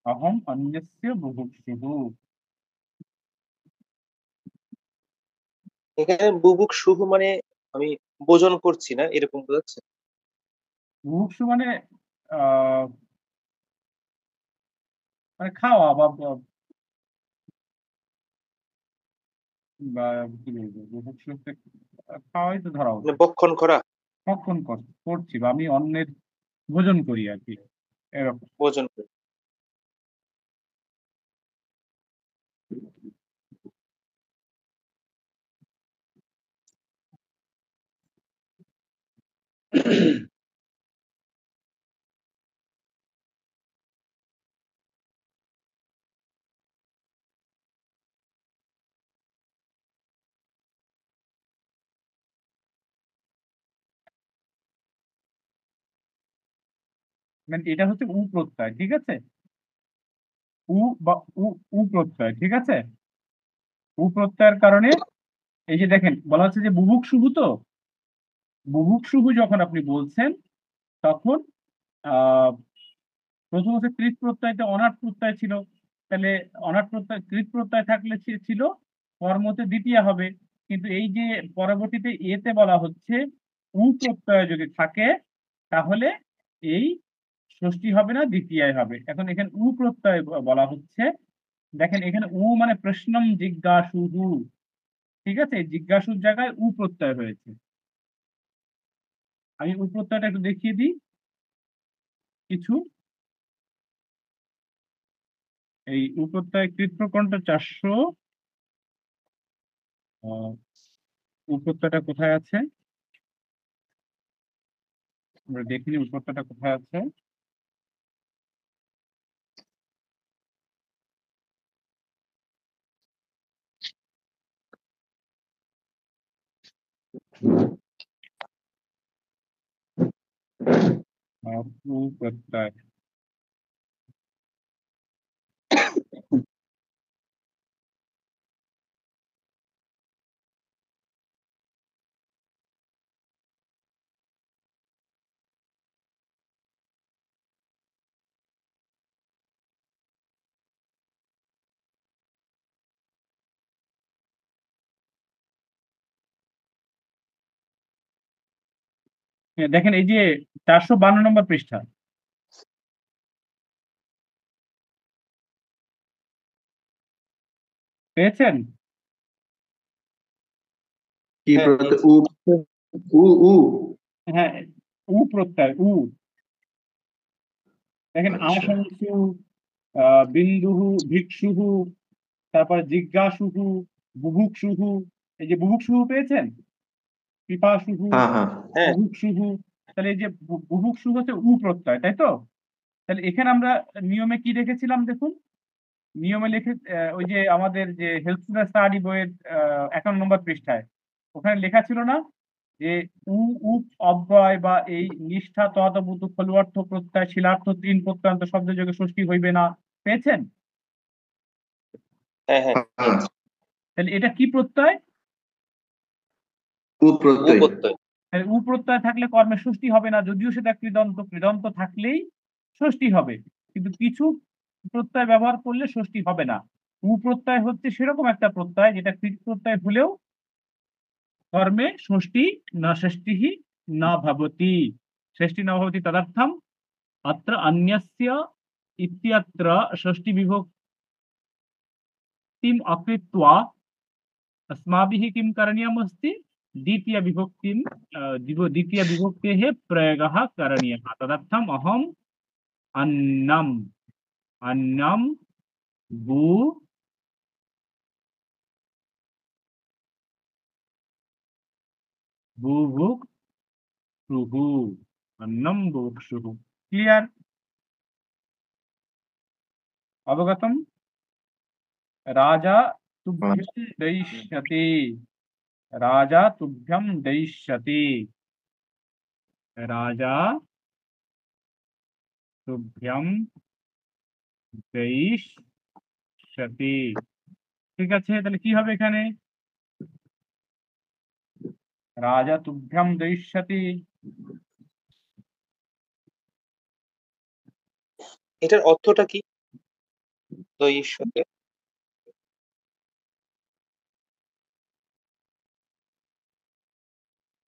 অহম অন্যস্য বুভুক্ষুঃ। এখানে বুভুক শুভ মানে আমি ভোজন করছি না, এরকম বোঝাচ্ছে। বুভুক্ষু মানে আহ মানে খাওয়া বা বা কি বলবো, বুভুক্ষু হচ্ছে খাওয়াই তো ধরা মানে উচিত। বক্ষণ করা, ভক্ষণ করছি, বা আমি অন্যের ভোজন করি আর কি, এরকম। ভোজন করি। মানে এটা হচ্ছে উ প্রত্যয়, ঠিক আছে? উ বা উ প্রত্যয়, ঠিক আছে? উ প্রত্যয়ের কারণে এই যে দেখেন বলা হচ্ছে যে বুভুক্ষুঃ, তো বুভুক্ষুঃ যখন আপনি বলছেন, তখন আহ প্রথম হচ্ছে কৃত প্রত্যয়তে অনাট প্রত্যয় ছিল, তাহলে অনাট প্রত্যয় কৃত প্রত্যয় থাকলে ছিল কর্মতে দ্বিতীয় হবে। কিন্তু এই যে পরবর্তীতে এতে বলা হচ্ছে উ প্রত্যয় যদি থাকে, তাহলে এই ষষ্ঠী হবে না, দ্বিতীয় হবে। এখন এখানে উ প্রত্যয় বলা হচ্ছে, দেখেন এখানে উ মানে প্রশ্নম জিজ্ঞাসুহু, ঠিক আছে? জিজ্ঞাসুর জায়গায় উ প্রত্যয় হয়েছে। আমি উ প্রত্যয়টা একটু দেখিয়ে দিই কিছু। এই উ প্রত্যয় কৃত প্রকরণ 400, উ প্রত্যয়টা কোথায় আছে আমরা দেখিনি, উ প্রত্যয়টা কোথায় আছে। উ প্রত্যয়, দেখেন এই যে 452 নম্বর পৃষ্ঠা, পেয়েছেন? কি হ্যাঁ, প্রত্যয় উ উ হ্যাঁ, উ প্রত্যয় উ। দেখেন আচ্ছা আশংসু, বিন্দুহু, ভিক্ষুহু, তারপরে জিজ্ঞাসুহু, বুভুক্ষুহু। এই যে বুভুক্ষুহু পেয়েছেন, পিপাসুহু, হ্যাঁ হ্যাঁ হ্যাঁ, বুভুক্ষুহু। তাহলে এই যে বুভুক্ষু হচ্ছে উ প্রত্যয়, তাই তো? তাহলে এখানে আমরা নিয়মে কি রেখেছিলাম দেখুন, নিয়মে লিখে ওই যে আমাদের যে হেলথ স্টাডি বইয়ের ৫১ নম্বর পৃষ্ঠায় ওখানে লেখা ছিল না যে উ উ অব্যয় বা এই নিষ্ঠা তদবুত ফলুয়ার্থ প্রত্যয় শিলার্থ তিন প্রত্যয়ান্ত শব্দ যোগে ষষ্ঠী হইবে না, পেয়েছেন? হ্যাঁ, হ্যাঁ, হ্যাঁ তাহলে এটা কি প্রত্যয়? উ উ প্রত্যয় প্রত্যয়। তাহলে উ প্রত্যয় থাকলে কর্মে ষষ্ঠী হবে না, যদিও সেটা কৃদন্ত, কৃদন্ত থাকলেই ষষ্ঠী হবে। কিন্তু কিছু প্রত্যয় ব্যবহার করলে ষষ্ঠী হবে না। উ প্রত্যয় হচ্ছে সেরকম একটা প্রত্যয় যেটা কৃত প্রত্যয় হলেও কর্মে ষষ্ঠী ন ষষ্ঠীः ন ভবতি। ষষ্ঠী ন ভবতি তদर्थम् अत्र अन्यस्य इत्यत्र षष्ठी विभक्तिम् अकृत्वा अस्माभिः किं करणीयमस्ति? द्वितीयविभक्तेः प्रयोगः करणीयः। तदर्थम् अहम् अन्नम् अन्नं भू बुभुक्षुः अन्नं बुभुक्षुः। क्लियर? अवगतम्? राजा तुभ्यं दयिष्यति, राजा तुभ्यं दयिष्यति, राजा तुभ्यं दयिष्यति। ঠিক আছে, তাহলে কি হবে এখানে? রাজা তুভ্যম দয়িষ্যতি। এটার অর্থটা কি? দয়িষ্যতে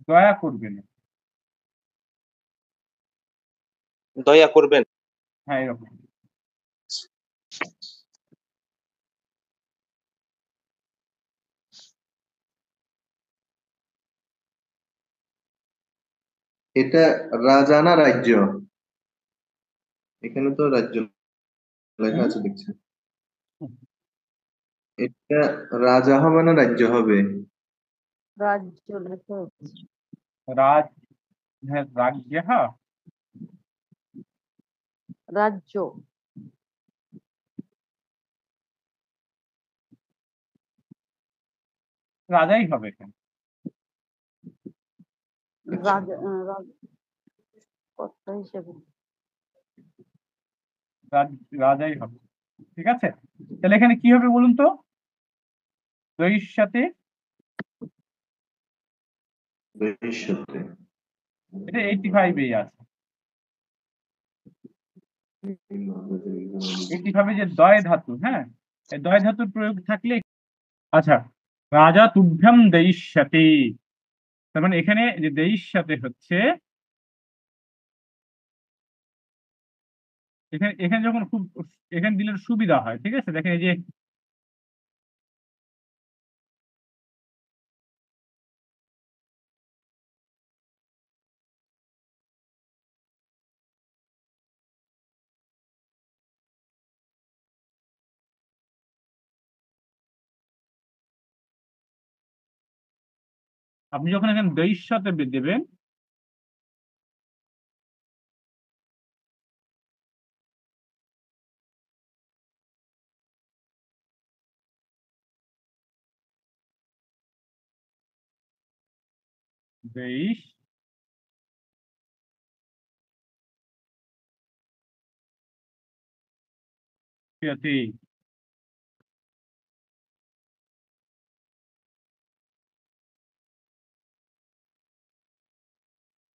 দয়া করবেন। দয়া করবেন। হ্যাঁ, এরকম। এটা রাজা না রাজ্য? এখানে তো রাজ্য লেখা আছে দেখছি। এটা রাজা হবে না রাজ্য হবে? রাজ্য লেখা হচ্ছে। রাজ, হ্যাঁ, রাজ্যঃ। রাজ্য, রাজাই হবে এখানে। রাজা কর্তা হিসেবে। রাজাই হবে। ঠিক আছে, তাহলে এখানে কি হবে বলুন তো? দয়িষ্যতে, ভবিষ্যতে এটা 85 আছে। 85 যে দয় ধাতু, হ্যাঁ, এই দয় ধাতুর প্রয়োগ থাকলে, আচ্ছা, রাজা তুভ্যম দয়িষ্যতি, তার মানে এখানে যে দয়িষ্যতে হচ্ছে, এখানে এখানে যখন খুব এখানে দিলে সুবিধা হয়। ঠিক আছে, দেখেন এই যে আপনি যখন এখানে দয়িষ্যতে দেবেন, দয়িষ্যতি,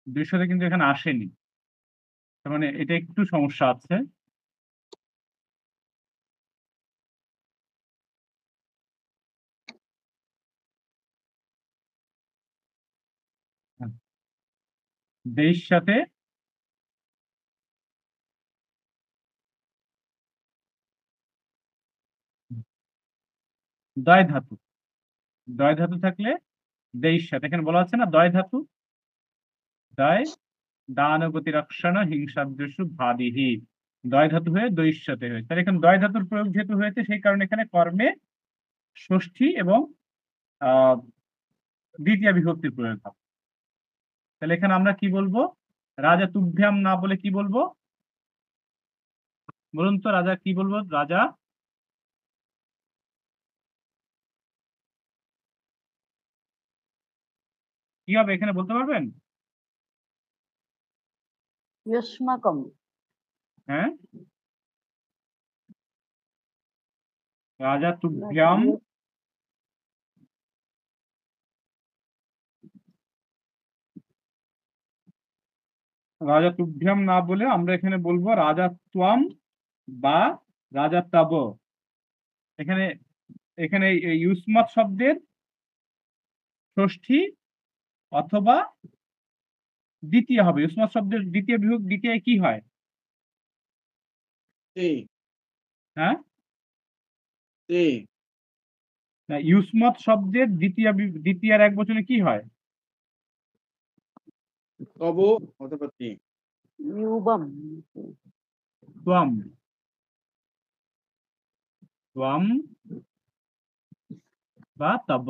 দৃশ্যতে কিন্তু এখানে আসেনি, তার মানে এটা একটু সমস্যা আছে। দয়িষ্যতে দয় ধাতু, দয় ধাতু থাকলে দেইষ্যাত, এখানে বলা আছে না দয় ধাতু, দয় দানগতি রক্ষণ হিংসাদৃশু ভাদিহি, দয় ধাতু হয়ে দৈষ্যাতে হয়েছে। তাহলে এখানে দয় ধাতুর প্রয়োগ যেহেতু হয়েছে সেই কারণে এখানে কর্মে ষষ্ঠী এবং দ্বিতীয় বিভক্তির প্রয়োগ হবে। তাহলে এখানে আমরা কি বলবো? রাজা তুভ্যাম না বলে কি বলবো বলুন তো? রাজা কি বলবো? রাজা কি হবে এখানে বলতে পারবেন? युष्माकं হ্যাঁ, রাজা তুভ্যাম রাজা তুভ্যাম না বলে আমরা এখানে বলবো রাজা ত্বাম বা রাজা তাব। এখানে এখানে ইউসমাত শব্দের ষষ্ঠী অথবা দ্বিতীয় হবে। ইউসমাত শব্দের দ্বিতীয় বিভক্তি দ্বিতীয় কি হয়? তে হ্যাঁ, তে না, ইউসমাত শব্দের দ্বিতীয় এক বচনে কি হয়? তব অথবা তে। युवम ত্বাম, ত্বাম বা তব।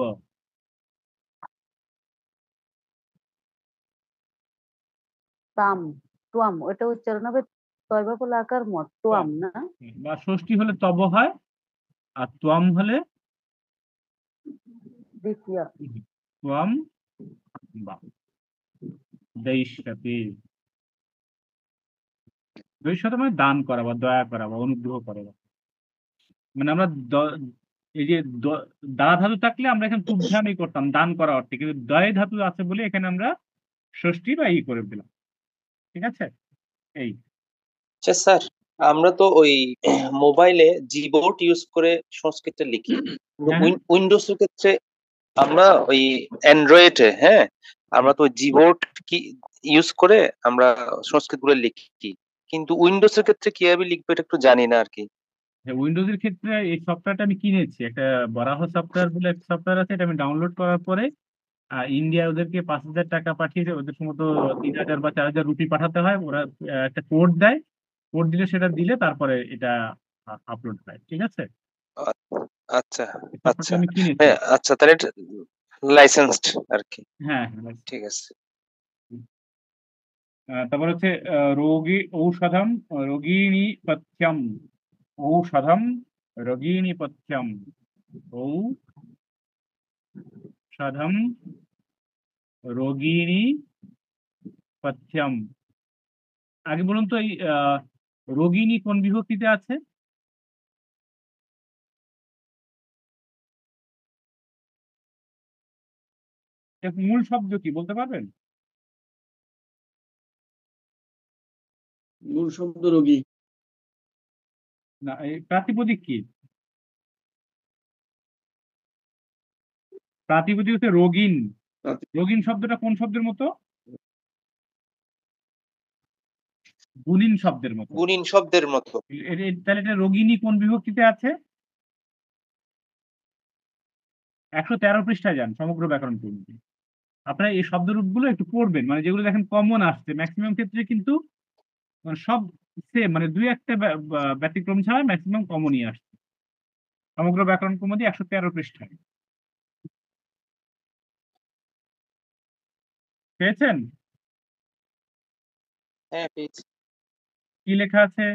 ताम त्वम, ওটা উচ্চারণ হবে তয়বা বলে আকার মত त्वम না? বা ষষ্ঠী হলে তব হয়, আর ত্বাম হলে দ্বিতীয় ত্বাম বা দেইষ্যতি। দৈষ্যত মানে দান করা বা দয়া করা বা অনুগ্রহ করা। মানে আমরা এই যে দা ধাতু থাকলে আমরা এখানে তুভ্যামই করতাম দান করা অর্থে, কিন্তু দয় ধাতু আছে বলে এখানে আমরা ষষ্ঠী বা ই করে দিলাম। ঠিক আছে? এই আচ্ছা স্যার, আমরা তো ওই মোবাইলে জিবোর্ড ইউজ করে সংস্কৃতটা লিখি, হ্যাঁ, হ্যাঁ। উইন্ডোজ এর ক্ষেত্রে আমরা ওই অ্যান্ড্রয়েডে, হ্যাঁ, আমরা তো জিবোর্ড কি ইউজ করে আমরা সংস্কৃত গুলো লিখি, কিন্তু উইন্ডোজ এর ক্ষেত্রে কিভাবে লিখবো এটা একটু জানি না আর কি। উইন্ডোজের ক্ষেত্রে এই সফটওয়্যারটা আমি কিনেছি, একটা বরাহ সফটওয়্যার বলে একটা সফটওয়্যার আছে, এটা আমি ডাউনলোড করার পরে ইন্ডিয়া ওদেরকে 5,000 টাকা পাঠিয়েছে, ওদের সম্ভবত 3,000 বা 4,000 রুপি পাঠাতে হয়। ওরা একটা কোড দেয়, কোড দিলে সেটা দিলে তারপরে এটা আপলোড হয়। ঠিক আছে? আচ্ছা এই সফটওয়্যারটা আচ্ছা, আমি কিনেছি। হ্যাঁ আচ্ছা, তাহলে লাইসেন্সড আর কি। হ্যাঁ, হ্যাঁ। ঠিক আছে। তারপর হচ্ছে রোগিণী পথ্যম, ঔষধম রোগিণী পথ্যম, ঔষধম রোগিণী পথ্যম। আগে বলুন তো এই রোগিণী কোন বিভক্তিতে আছে? এর মূল শব্দ কি বলতে পারবেন? মূল শব্দ রোগী। না, এই প্রাতিপদিক কি? প্রাতিপদিক হচ্ছে রোগিন। রোগিন শব্দটা কোন শব্দের মতো? গুণিন শব্দের মতো। গুণিন শব্দের মতো। তাহলে এটা রোগিণী কোন বিভক্তিতে আছে? 113 পৃষ্ঠায় যান, সমগ্র ব্যাকরণ পড়ুন। আপনারা এই শব্দরূপগুলো একটু পড়বেন, মানে যেগুলো দেখেন কমন আসছে ম্যাক্সিমাম ক্ষেত্রে, কিন্তু মানে সব সেম, মানে দুই একটা ব্যতিক্রম ছাড়া ম্যাক্সিমাম কমনই আসছে। সমগ্র ব্যাকরণ কৌমুদী 113 পৃষ্ঠায়। পেয়েছেন? হ্যাঁ পেয়েছি। কি লেখা আছে?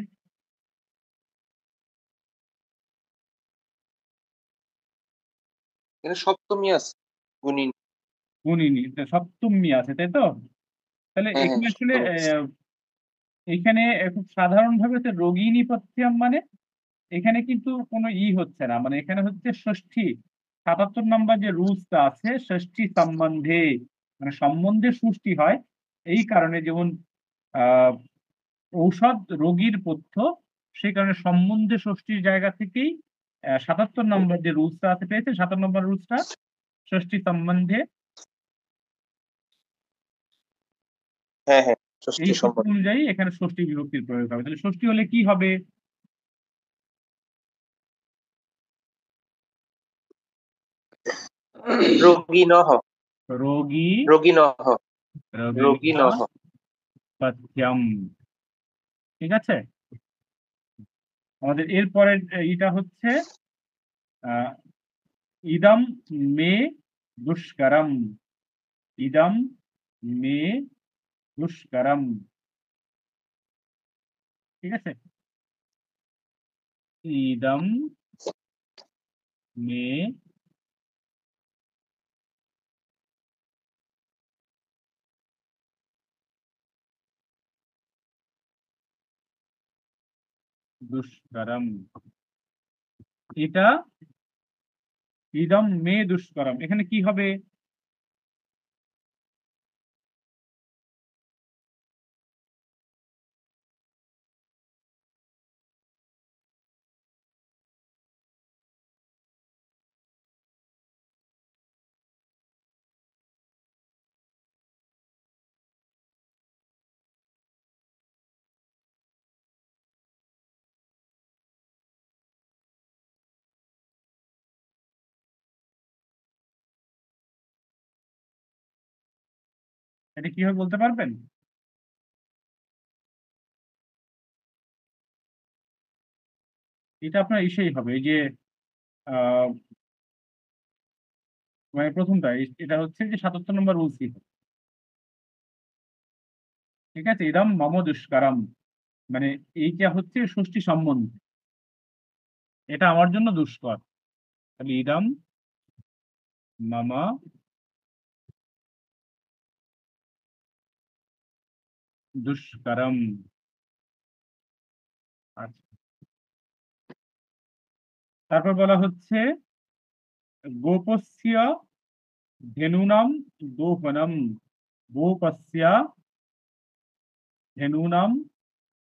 এখানে সপ্তমী আছে, গুণিন। গুণিনী, সপ্তমী আছে, তাই তো? তাহলে হ্যাঁ হ্যাঁ এখানে আসলে সপ্তমী আছে। এখানে খুব সাধারণভাবে হচ্ছে রোগিণী পথ্যম, মানে এখানে কিন্তু কোনো হচ্ছে না, মানে এখানে হচ্ছে ষষ্ঠী। 77 নম্বর যে রুলসটা আছে ষষ্ঠী সম্বন্ধে, মানে সম্বন্ধে ষষ্ঠী হয়। এই কারণে যেমন আহ ঔষধ রোগীর পথ্য, সেই কারণে সম্বন্ধে ষষ্ঠীর জায়গা থেকেই 77 নম্বর যে রুলসটা আছে, পেয়েছে 77 নম্বর রুলসটা ষষ্ঠী সম্বন্ধে। হ্যাঁ হ্যাঁ, এই ষষ্ঠী সূত্র সম্বন্ধে। অনুযায়ী এখানে ষষ্ঠী বিভক্তির প্রয়োগ হবে। তাহলে ষষ্ঠী হলে কি হবে? রোগী নহ। রোগী রোগিণঃ রোগিণঃ রোগিণঃ পথ্যম। ঠিক আছে, আমাদের এরপরের এটা হচ্ছে আহ, ইদম মে দুষ্করম। ইদম মে দুষ্করম। ঠিক আছে, ইদম মে দুষ্করম। এটা ইদম মে দুষ্করম, এখানে কি হবে? এটা কি হবে বলতে পারবেন? এটা আপনার ইসেই হবে, এই যে আহ, মানে প্রথমটা এটা হচ্ছে যে ৭৭ নম্বর বলছি। ঠিক আছে, ইদম মম দুষ্করম, মানে এইটা হচ্ছে ষষ্ঠী সম্বন্ধ, এটা আমার জন্য দুষ্কর। তাহলে ইদম মম দুষ্করম। আচ্ছা, তারপর বলা হচ্ছে গোপস্য ধেনুনাম দোহনম। গোপস্য ধেনুনাম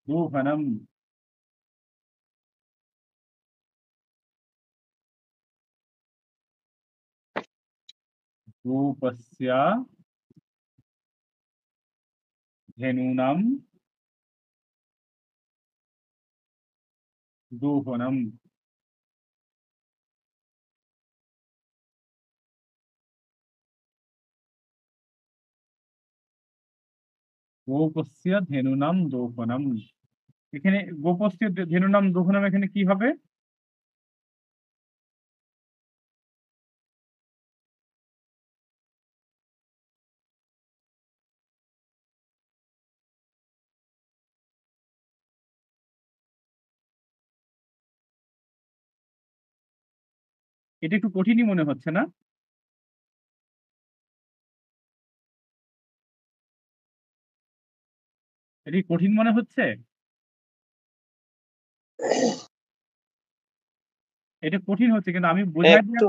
দোহনম। গোপস্য ধেনুনাম দোহনম। গোপস্য ধেনুনাম দোহনম, এখানে গোপস্য ধেনুনাম দোহনম এখানে কি হবে? এটা একটু কঠিনই মনে হচ্ছে না? এটা কি কঠিন মনে হচ্ছে? এটা কঠিন হচ্ছে, কিন্তু আমি বোঝাই একটু দিয়ে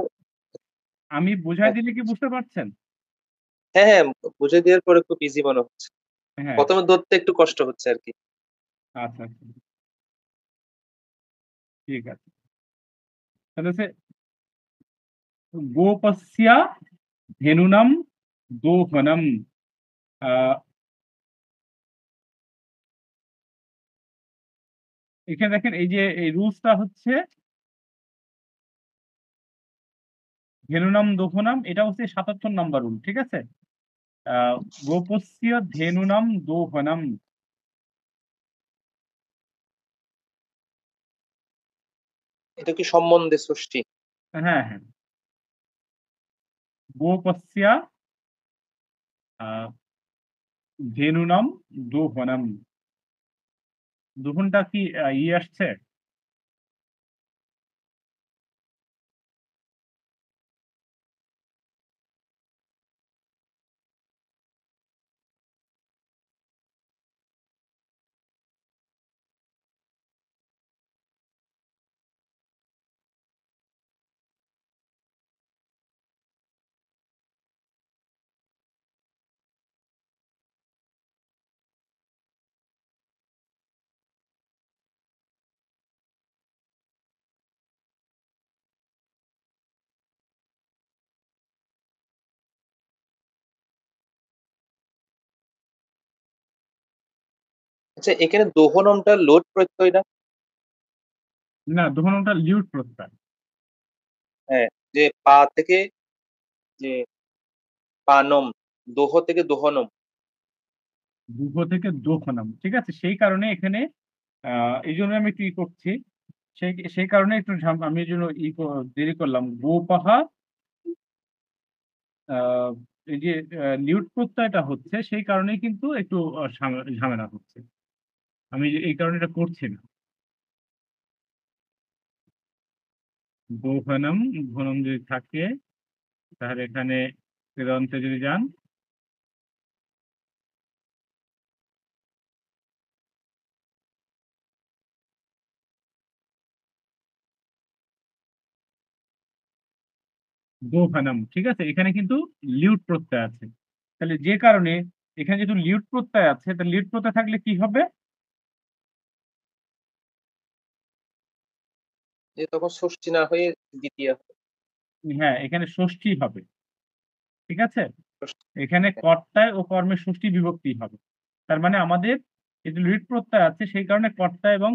আমি বোঝাই দিলে কি বুঝতে পারছেন? হ্যাঁ হ্যাঁ, বুঝে দেওয়ার পরে খুব ইজি মনে হচ্ছে। হ্যাঁ, প্রথমে ধরতে একটু কষ্ট হচ্ছে আর কি। আচ্ছা আচ্ছা, ঠিক আছে। তাহলে হচ্ছে গোপস্য ধেনুনাম দোহনম। আহ, এখানে দেখেন এই যে এই রুলসটা হচ্ছে ধেনুনাম দোহনম, এটা হচ্ছে ৭৭ নম্বর রুল। ঠিক আছে, গোপস্য ধেনুনাম দোহনম। এটা কি সম্বন্ধে ষষ্ঠী? হ্যাঁ হ্যাঁ, গোপস্য ধেনুনাম দোহনম। দোহনটা কি আসছে? আচ্ছা, এখানে দোহনমটা লোড প্রত্যয় না? না, দোহনমটা লিউট প্রত্যয়। হ্যাঁ, যে পা থেকে যে পানম, দোহ থেকে দোহনম। দুহ থেকে দোহনম, ঠিক আছে। সেই কারণে এখানে এই জন্য আমি একটু ই করছি, সেই কারণে একটু আমি এই জন্য দেরি করলাম। গোপাহা এই যে লিউট প্রত্যয়টা হচ্ছে, সেই কারণেই কিন্তু একটু ঝামেলা হচ্ছে। আমি এই কারণে এটা করছি না। দোহনম, ঘনম যদি থাকে তাহলে এখানে তেদন্তে যদি যান, দোহনম, ঠিক আছে। এখানে কিন্তু লিউট প্রত্যয় আছে, তাহলে যে কারণে এখানে যেহেতু লিউট প্রত্যয় আছে, তাহলে লিউট প্রত্যয় থাকলে কি হবে? যে তখন ষষ্ঠী না হয়ে দ্বিতীয় হবে। হ্যাঁ, এখানে ষষ্ঠী হবে, ঠিক আছে। ষষ্ঠী। এখানে কর্তায় ও কর্মে ষষ্ঠী বিভক্তি হবে। তার মানে আমাদের এই যে লিট প্রত্যয় আছে, সেই কারণে কর্তা এবং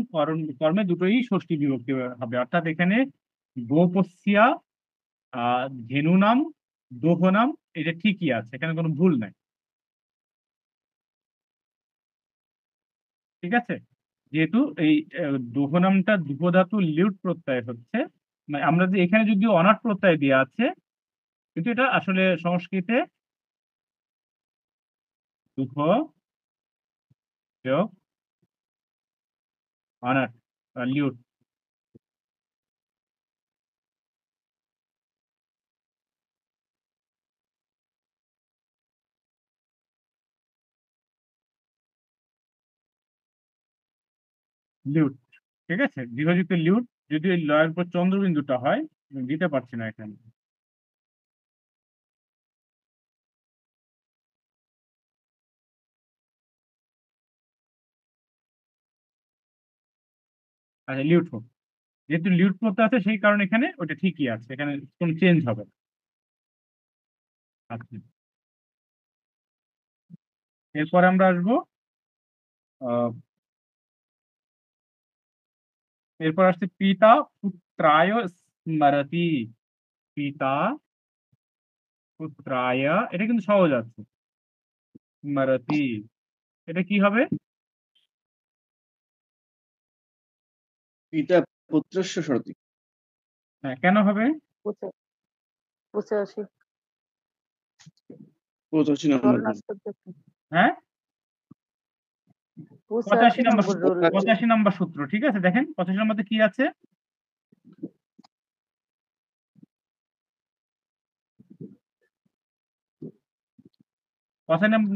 কর্মে দুটোই ষষ্ঠী বিভক্তি হবে। অর্থাৎ এখানে গোপস্যা ধেনু নাম দোহ নাম, এটা ঠিকই আছে, এখানে কোনো ভুল নাই, ঠিক আছে। যেহেতু এই দোহ নামটা দুহ ধাতু লিউট প্রত্যয় হচ্ছে, মানে আমরা যে এখানে যদি অনাট প্রত্যয় দেওয়া আছে, কিন্তু এটা আসলে সংস্কৃতে দুহ যোগ অনাট লিউট, লিউট, ঠিক আছে। দীর্ঘযুক্ত লিউট, যদি ওই লয়ের পর চন্দ্রবিন্দুটা হয়, দিতে পারছি না এখানে। আচ্ছা, লিউট হোক, যেহেতু লিউট প্রত্যয় আছে সেই কারণে এখানে ওটা ঠিকই আছে, এখানে কোনো চেঞ্জ হবে না। আচ্ছা, এরপর আমরা আসবো এরপর আসছে পিতা পুত্রায় স্মরতি। পিতা পুত্রায়, এটা কিন্তু সহজ আছে। স্মরতি, এটা কি হবে? পিতা পুত্রস্য সরতি। হ্যাঁ, কেন হবে? 85 85 নম্বর রুল। স্মরণার্থক দেখুন। হ্যাঁ, 85 নম্বর নম্বর রুল। 85 নম্বর সূত্র, ঠিক আছে। দেখেন 85 নম্বরে কি আছে?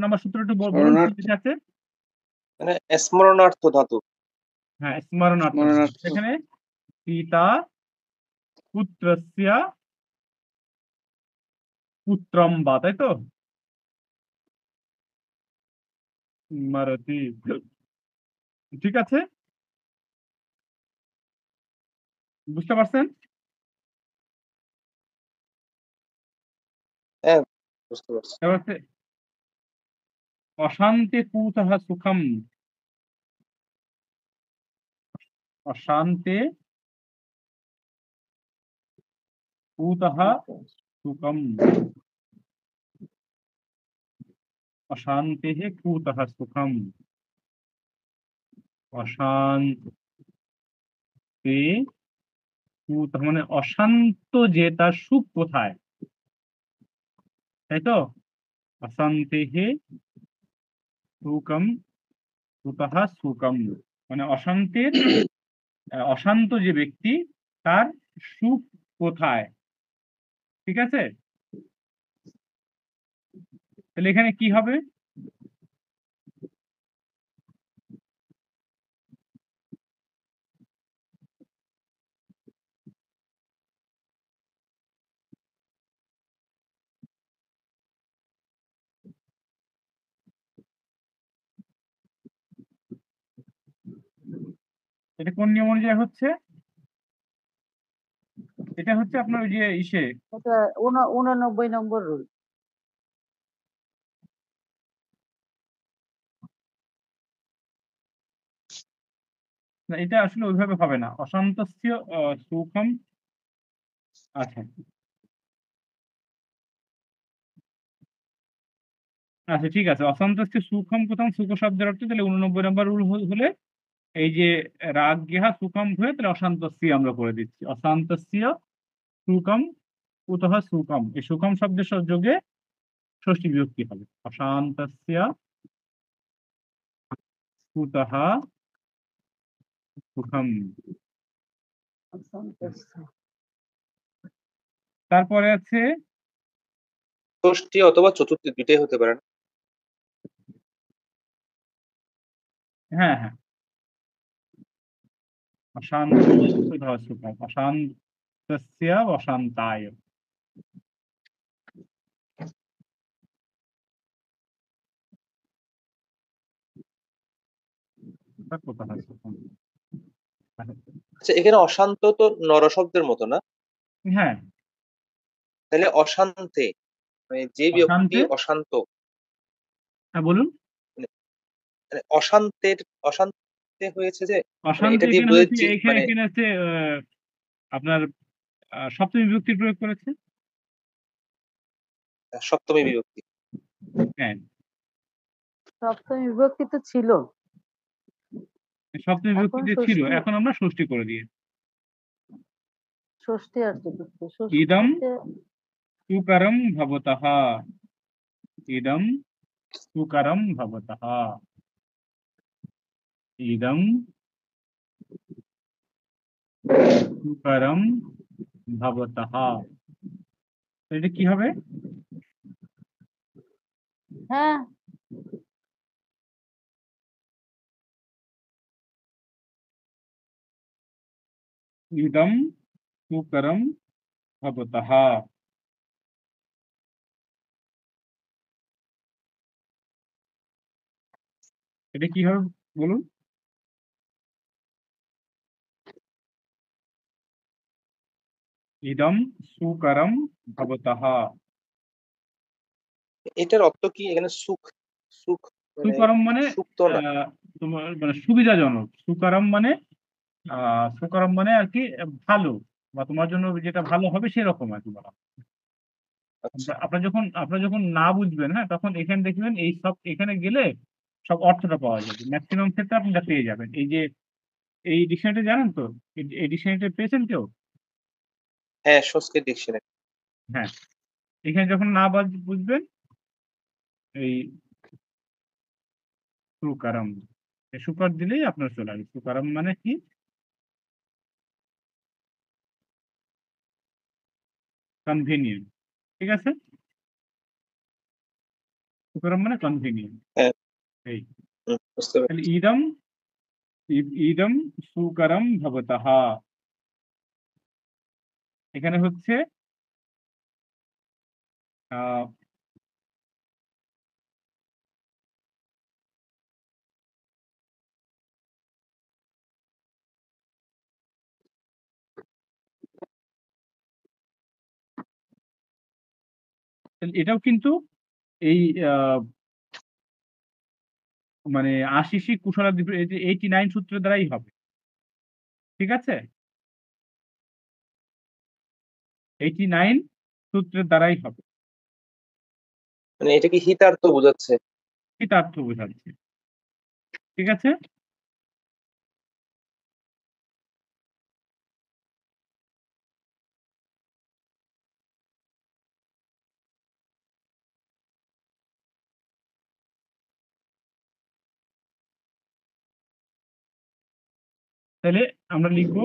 নম্বর সূত্র একটু বলুন, স্মরণার্থ। কি আছে? মানে স্মরণার্থ ধাতু। হ্যাঁ, স্মরণার্থ। স্মরণার্থ। এখানে পিতা পুত্রস্য পুত্রম বা, তাই তো? স্মরতি, ঠিক আছে, বুঝতে পারছেন? হ্যাঁ, বুঝতে পারছি। এবার হচ্ছে অশান্তি কুতঃ সুখম। অশান্তে কুতঃ সুখম। অশান্তিঃ কুতঃ সুখম। অশান্তি কুতঃ মানে অশান্ত যে তার সুখ কোথায়, তাই তো? অশান্তিঃ সুখম কুতঃ সুখম, মানে অশান্ত যে ব্যক্তি তার সুখ কোথায়, ঠিক আছে। তাহলে এখানে কি হবে? এটা কোন নিয়ম অনুযায়ী হচ্ছে? এটা হচ্ছে আপনার ওই যে ইসে, এটা 89 নম্বর রুল। না, এটা আসলে ওইভাবে হবে না। অশান্তস্য সুখম, আচ্ছা, আচ্ছা ঠিক আছে, অসন্তস্য সুখম প্রথম সুখ শব্দের অর্থ, তাহলে 89 নম্বর রুল হলে এই যে রাগ গেহা সুখম হয়ে তাহলে অশান্তস্য আমরা করে দিচ্ছি, অশান্তস্য সুখম কুতঃ সুখম, এই সুখম শব্দের যোগে ষষ্ঠী বিভক্তি হবে, অশান্তস্য কুতঃ সুখম। অসন্তস্য। তারপরে আছে ষষ্ঠী অথবা চতুর্থী দুইটাই হতে পারে না? হ্যাঁ হ্যাঁ, অশান্ত কুতঃ সুখম, অশান্তস্য অশান্তায়। কুতঃ সুখম। আচ্ছা, এখানে অশান্ত তো নর শব্দের মতো না? হ্যাঁ, তাহলে অশান্তে মানে যে ব্যক্তি অশান্তে, অশান্ত, হ্যাঁ বলুন। মানে অশান্তে হয়েছে যে, মানে অশান্তি এটা দিয়ে এখানে হয়েছে, বোঝাচ্ছি এখানে মানে এখানে আছে আপনার সপ্তমী বিভক্তি প্রয়োগ করেছে। সপ্তমী বিভক্তি। হ্যাঁ, সপ্তমী বিভক্তি তো ছিল, সপ্তমী এখন বিভক্তিতে ছিল, ষষ্ঠী, এখন আমরা ষষ্ঠী করে দিয়ে। ষষ্ঠী আর চতুর্থী। ইদম ষষ্ঠীতে সুকরম ভবতঃ, ইদম সুকরম ভবতঃ, ইদম সুকরম ভবতঃ। এটা কি হবে? হ্যাঁ ইদম সুকরম ভবতঃ। এটা কি হবে বলুন? ইদম সুকরম ভবতঃ। এটার অর্থ কি এখানে? সুখ, সুখ মানে সুকরম মানে সুখ তো না। তোমার মানে সুবিধাজনক, সুকরম মানে সুকরম মানে আর কি ভালো, বা তোমার জন্য যেটা ভালো হবে সেরকম আর কি বলা। আচ্ছা, আপনার যখন না বুঝবেন, হ্যাঁ, তখন এখানে দেখবেন এই সব এখানে গেলে সব অর্থটা পাওয়া যাবে, ম্যাক্সিমাম ক্ষেত্রে আপনি এটা পেয়ে যাবেন। এই যে এই ডিকশনারিটা জানেন তো, এই ডিকশনারিটা পেয়েছেন কেউ? হ্যাঁ, সংস্কৃত ডিকশনারি। হ্যাঁ, এখানে যখন না বুঝবেন এই সুকারম, এই সুকার দিলেই আপনার চলে আসবে। সুকারম মানে কি? কনভিনিয়েন্ট। ঠিক আছে, সুকারম মানে কনভিনিয়েন্ট। হ্যাঁ, এই বুঝতে তাহলে পারছি। ইদম সুকরম ভবতঃ, এখানে হচ্ছে আহ এটাও কিন্তু এই মানে আশিসি কুশলাদি 89 সূত্রের দ্বারাই হবে। ঠিক আছে, 89 সূত্রের দ্বারাই হবে। মানে এটা কি হিতার্থ বোঝাচ্ছে? হিতার্থ বোঝাচ্ছে। ঠিক আছে, তাহলে আমরা লিখবো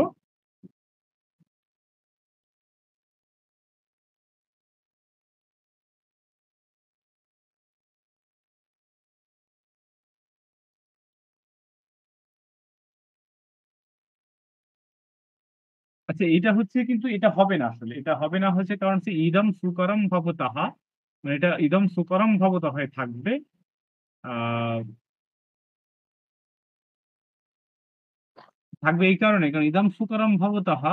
আচ্ছা, এটা হচ্ছে কিন্তু এটা হবে না, আসলে এটা হবে না হচ্ছে কারণ হচ্ছে ইদম সুকরম ভবতঃ, মানে এটা ইদম সুকরম ভবতঃ হয়ে থাকবে। আহ থাকবে এই কারণে, কারণ ইদম সুকরম ভবতঃ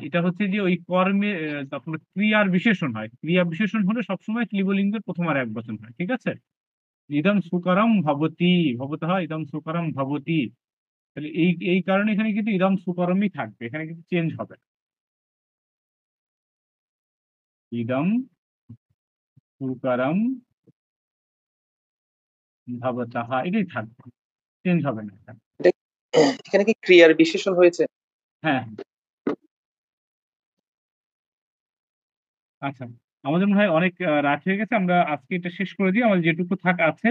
এটা হচ্ছে যে ওই কর্মে আপনার ক্রিয়ার বিশেষণ হয়, ক্রিয়া বিশেষণ হলে সবসময় ক্লিবলিঙ্গের প্রথম আর এক বচন হয়। ঠিক আছে, ইদম সুকরম ভবতি, ভবতঃ ইদম সুকরম ভবতি, তাহলে এই কারণে এখানে কিন্তু ইদম সুকরমই থাকবে, এখানে কিন্তু চেঞ্জ হবে না। ইদম সুকরম ভবতঃ এটাই থাকবে, চেঞ্জ হবে না এটা। এখানে কি ক্রিয়ার বিশেষণ হয়েছে? হ্যাঁ, আচ্ছা। আমাদের মনে হয় অনেক রাত হয়ে গেছে। আমরা আজকে এটা শেষ করে দিই। আমাদের যেটুকু আছে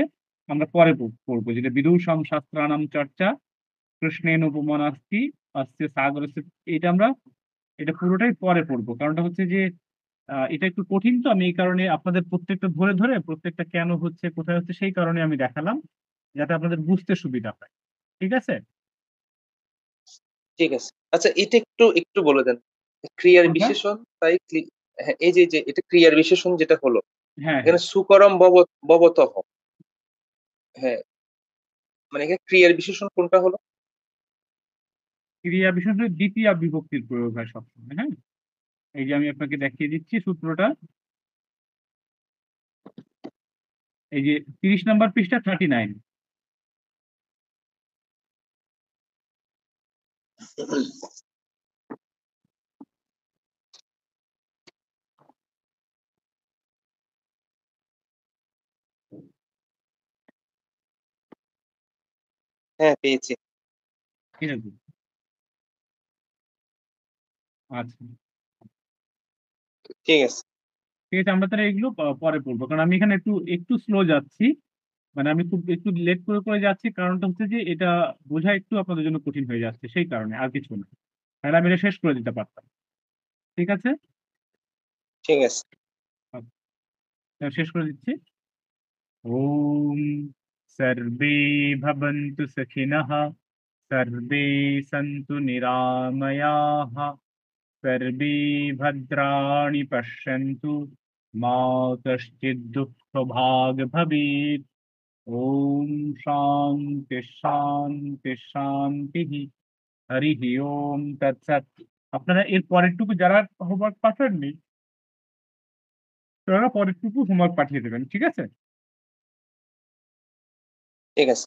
আমরা পরে পড়বো। যেটা বিদূষং শাস্ত্রাণাম চর্চা কৃষ্ণেন উপমনাস্তি অস্য সাগরস্য, এটা আমরা এটা পুরোটাই পরে পড়বো। কারণটা হচ্ছে যে এটা একটু কঠিন, তো আমি এই কারণে আপনাদের প্রত্যেকটা ধরে প্রত্যেকটা কেন হচ্ছে, কোথায় হচ্ছে সেই কারণে আমি দেখালাম, যাতে আপনাদের বুঝতে সুবিধা হয়। ঠিক আছে? ঠিক আছে। আচ্ছা, এটা একটু বলে দেন। ক্রিয়ার কোনটা? বিশেষণ তাই হ্যাঁ, এই যে এটা ক্রিয়ার বিশেষণ যেটা হলো, হ্যাঁ, এখানে সুকরম ববতহ, হ্যাঁ, মানে এখানে ক্রিয়ার বিশেষণ কোনটা হলো? ক্রিয়া বিশেষণ দ্বিতীয়া বিভক্তির প্রয়োগ হয় সবসময়। হ্যাঁ? এই যে আমি আপনাকে দেখিয়ে দিচ্ছি সূত্রটা। এই যে ৩০ নাম্বার পৃষ্ঠা 39। হ্যাঁ, পেয়েছি। ঠিক আছে? আচ্ছা। ঠিক আছে। ঠিক আছে, আমরা তাহলে এগুলো পরে পড়বো। কারণ আমি এখানে একটু স্লো যাচ্ছি। মানে আমি খুব একটু লেট করে যাচ্ছি। কারণটা হচ্ছে যে এটা বোঝা একটু আপনাদের জন্য কঠিন হয়ে যাচ্ছে। সেই কারণে, আর কিছু না। তাহলে আমি এটা শেষ করে দিতে পারতাম। ঠিক আছে? ঠিক আছে। আচ্ছা, শেষ করে দিচ্ছি। ওম সর্বে ভবন্তু সুখিনঃ, সর্বে সন্তু নিরাময়াঃ, সর্বে ভদ্রাণি পশ্যন্তু, মা কশ্চিৎ দুঃখভাগ ভবেৎ। ওম শান্তি শান্তি শান্তি। হরি ওম তৎসৎ। আপনারা এর পরেরটুকু যারা হোমওয়ার্ক পাঠাননি, তারা পরেরটুকু হোমওয়ার্ক পাঠিয়ে দেবেন। ঠিক আছে? ঠিক আছে।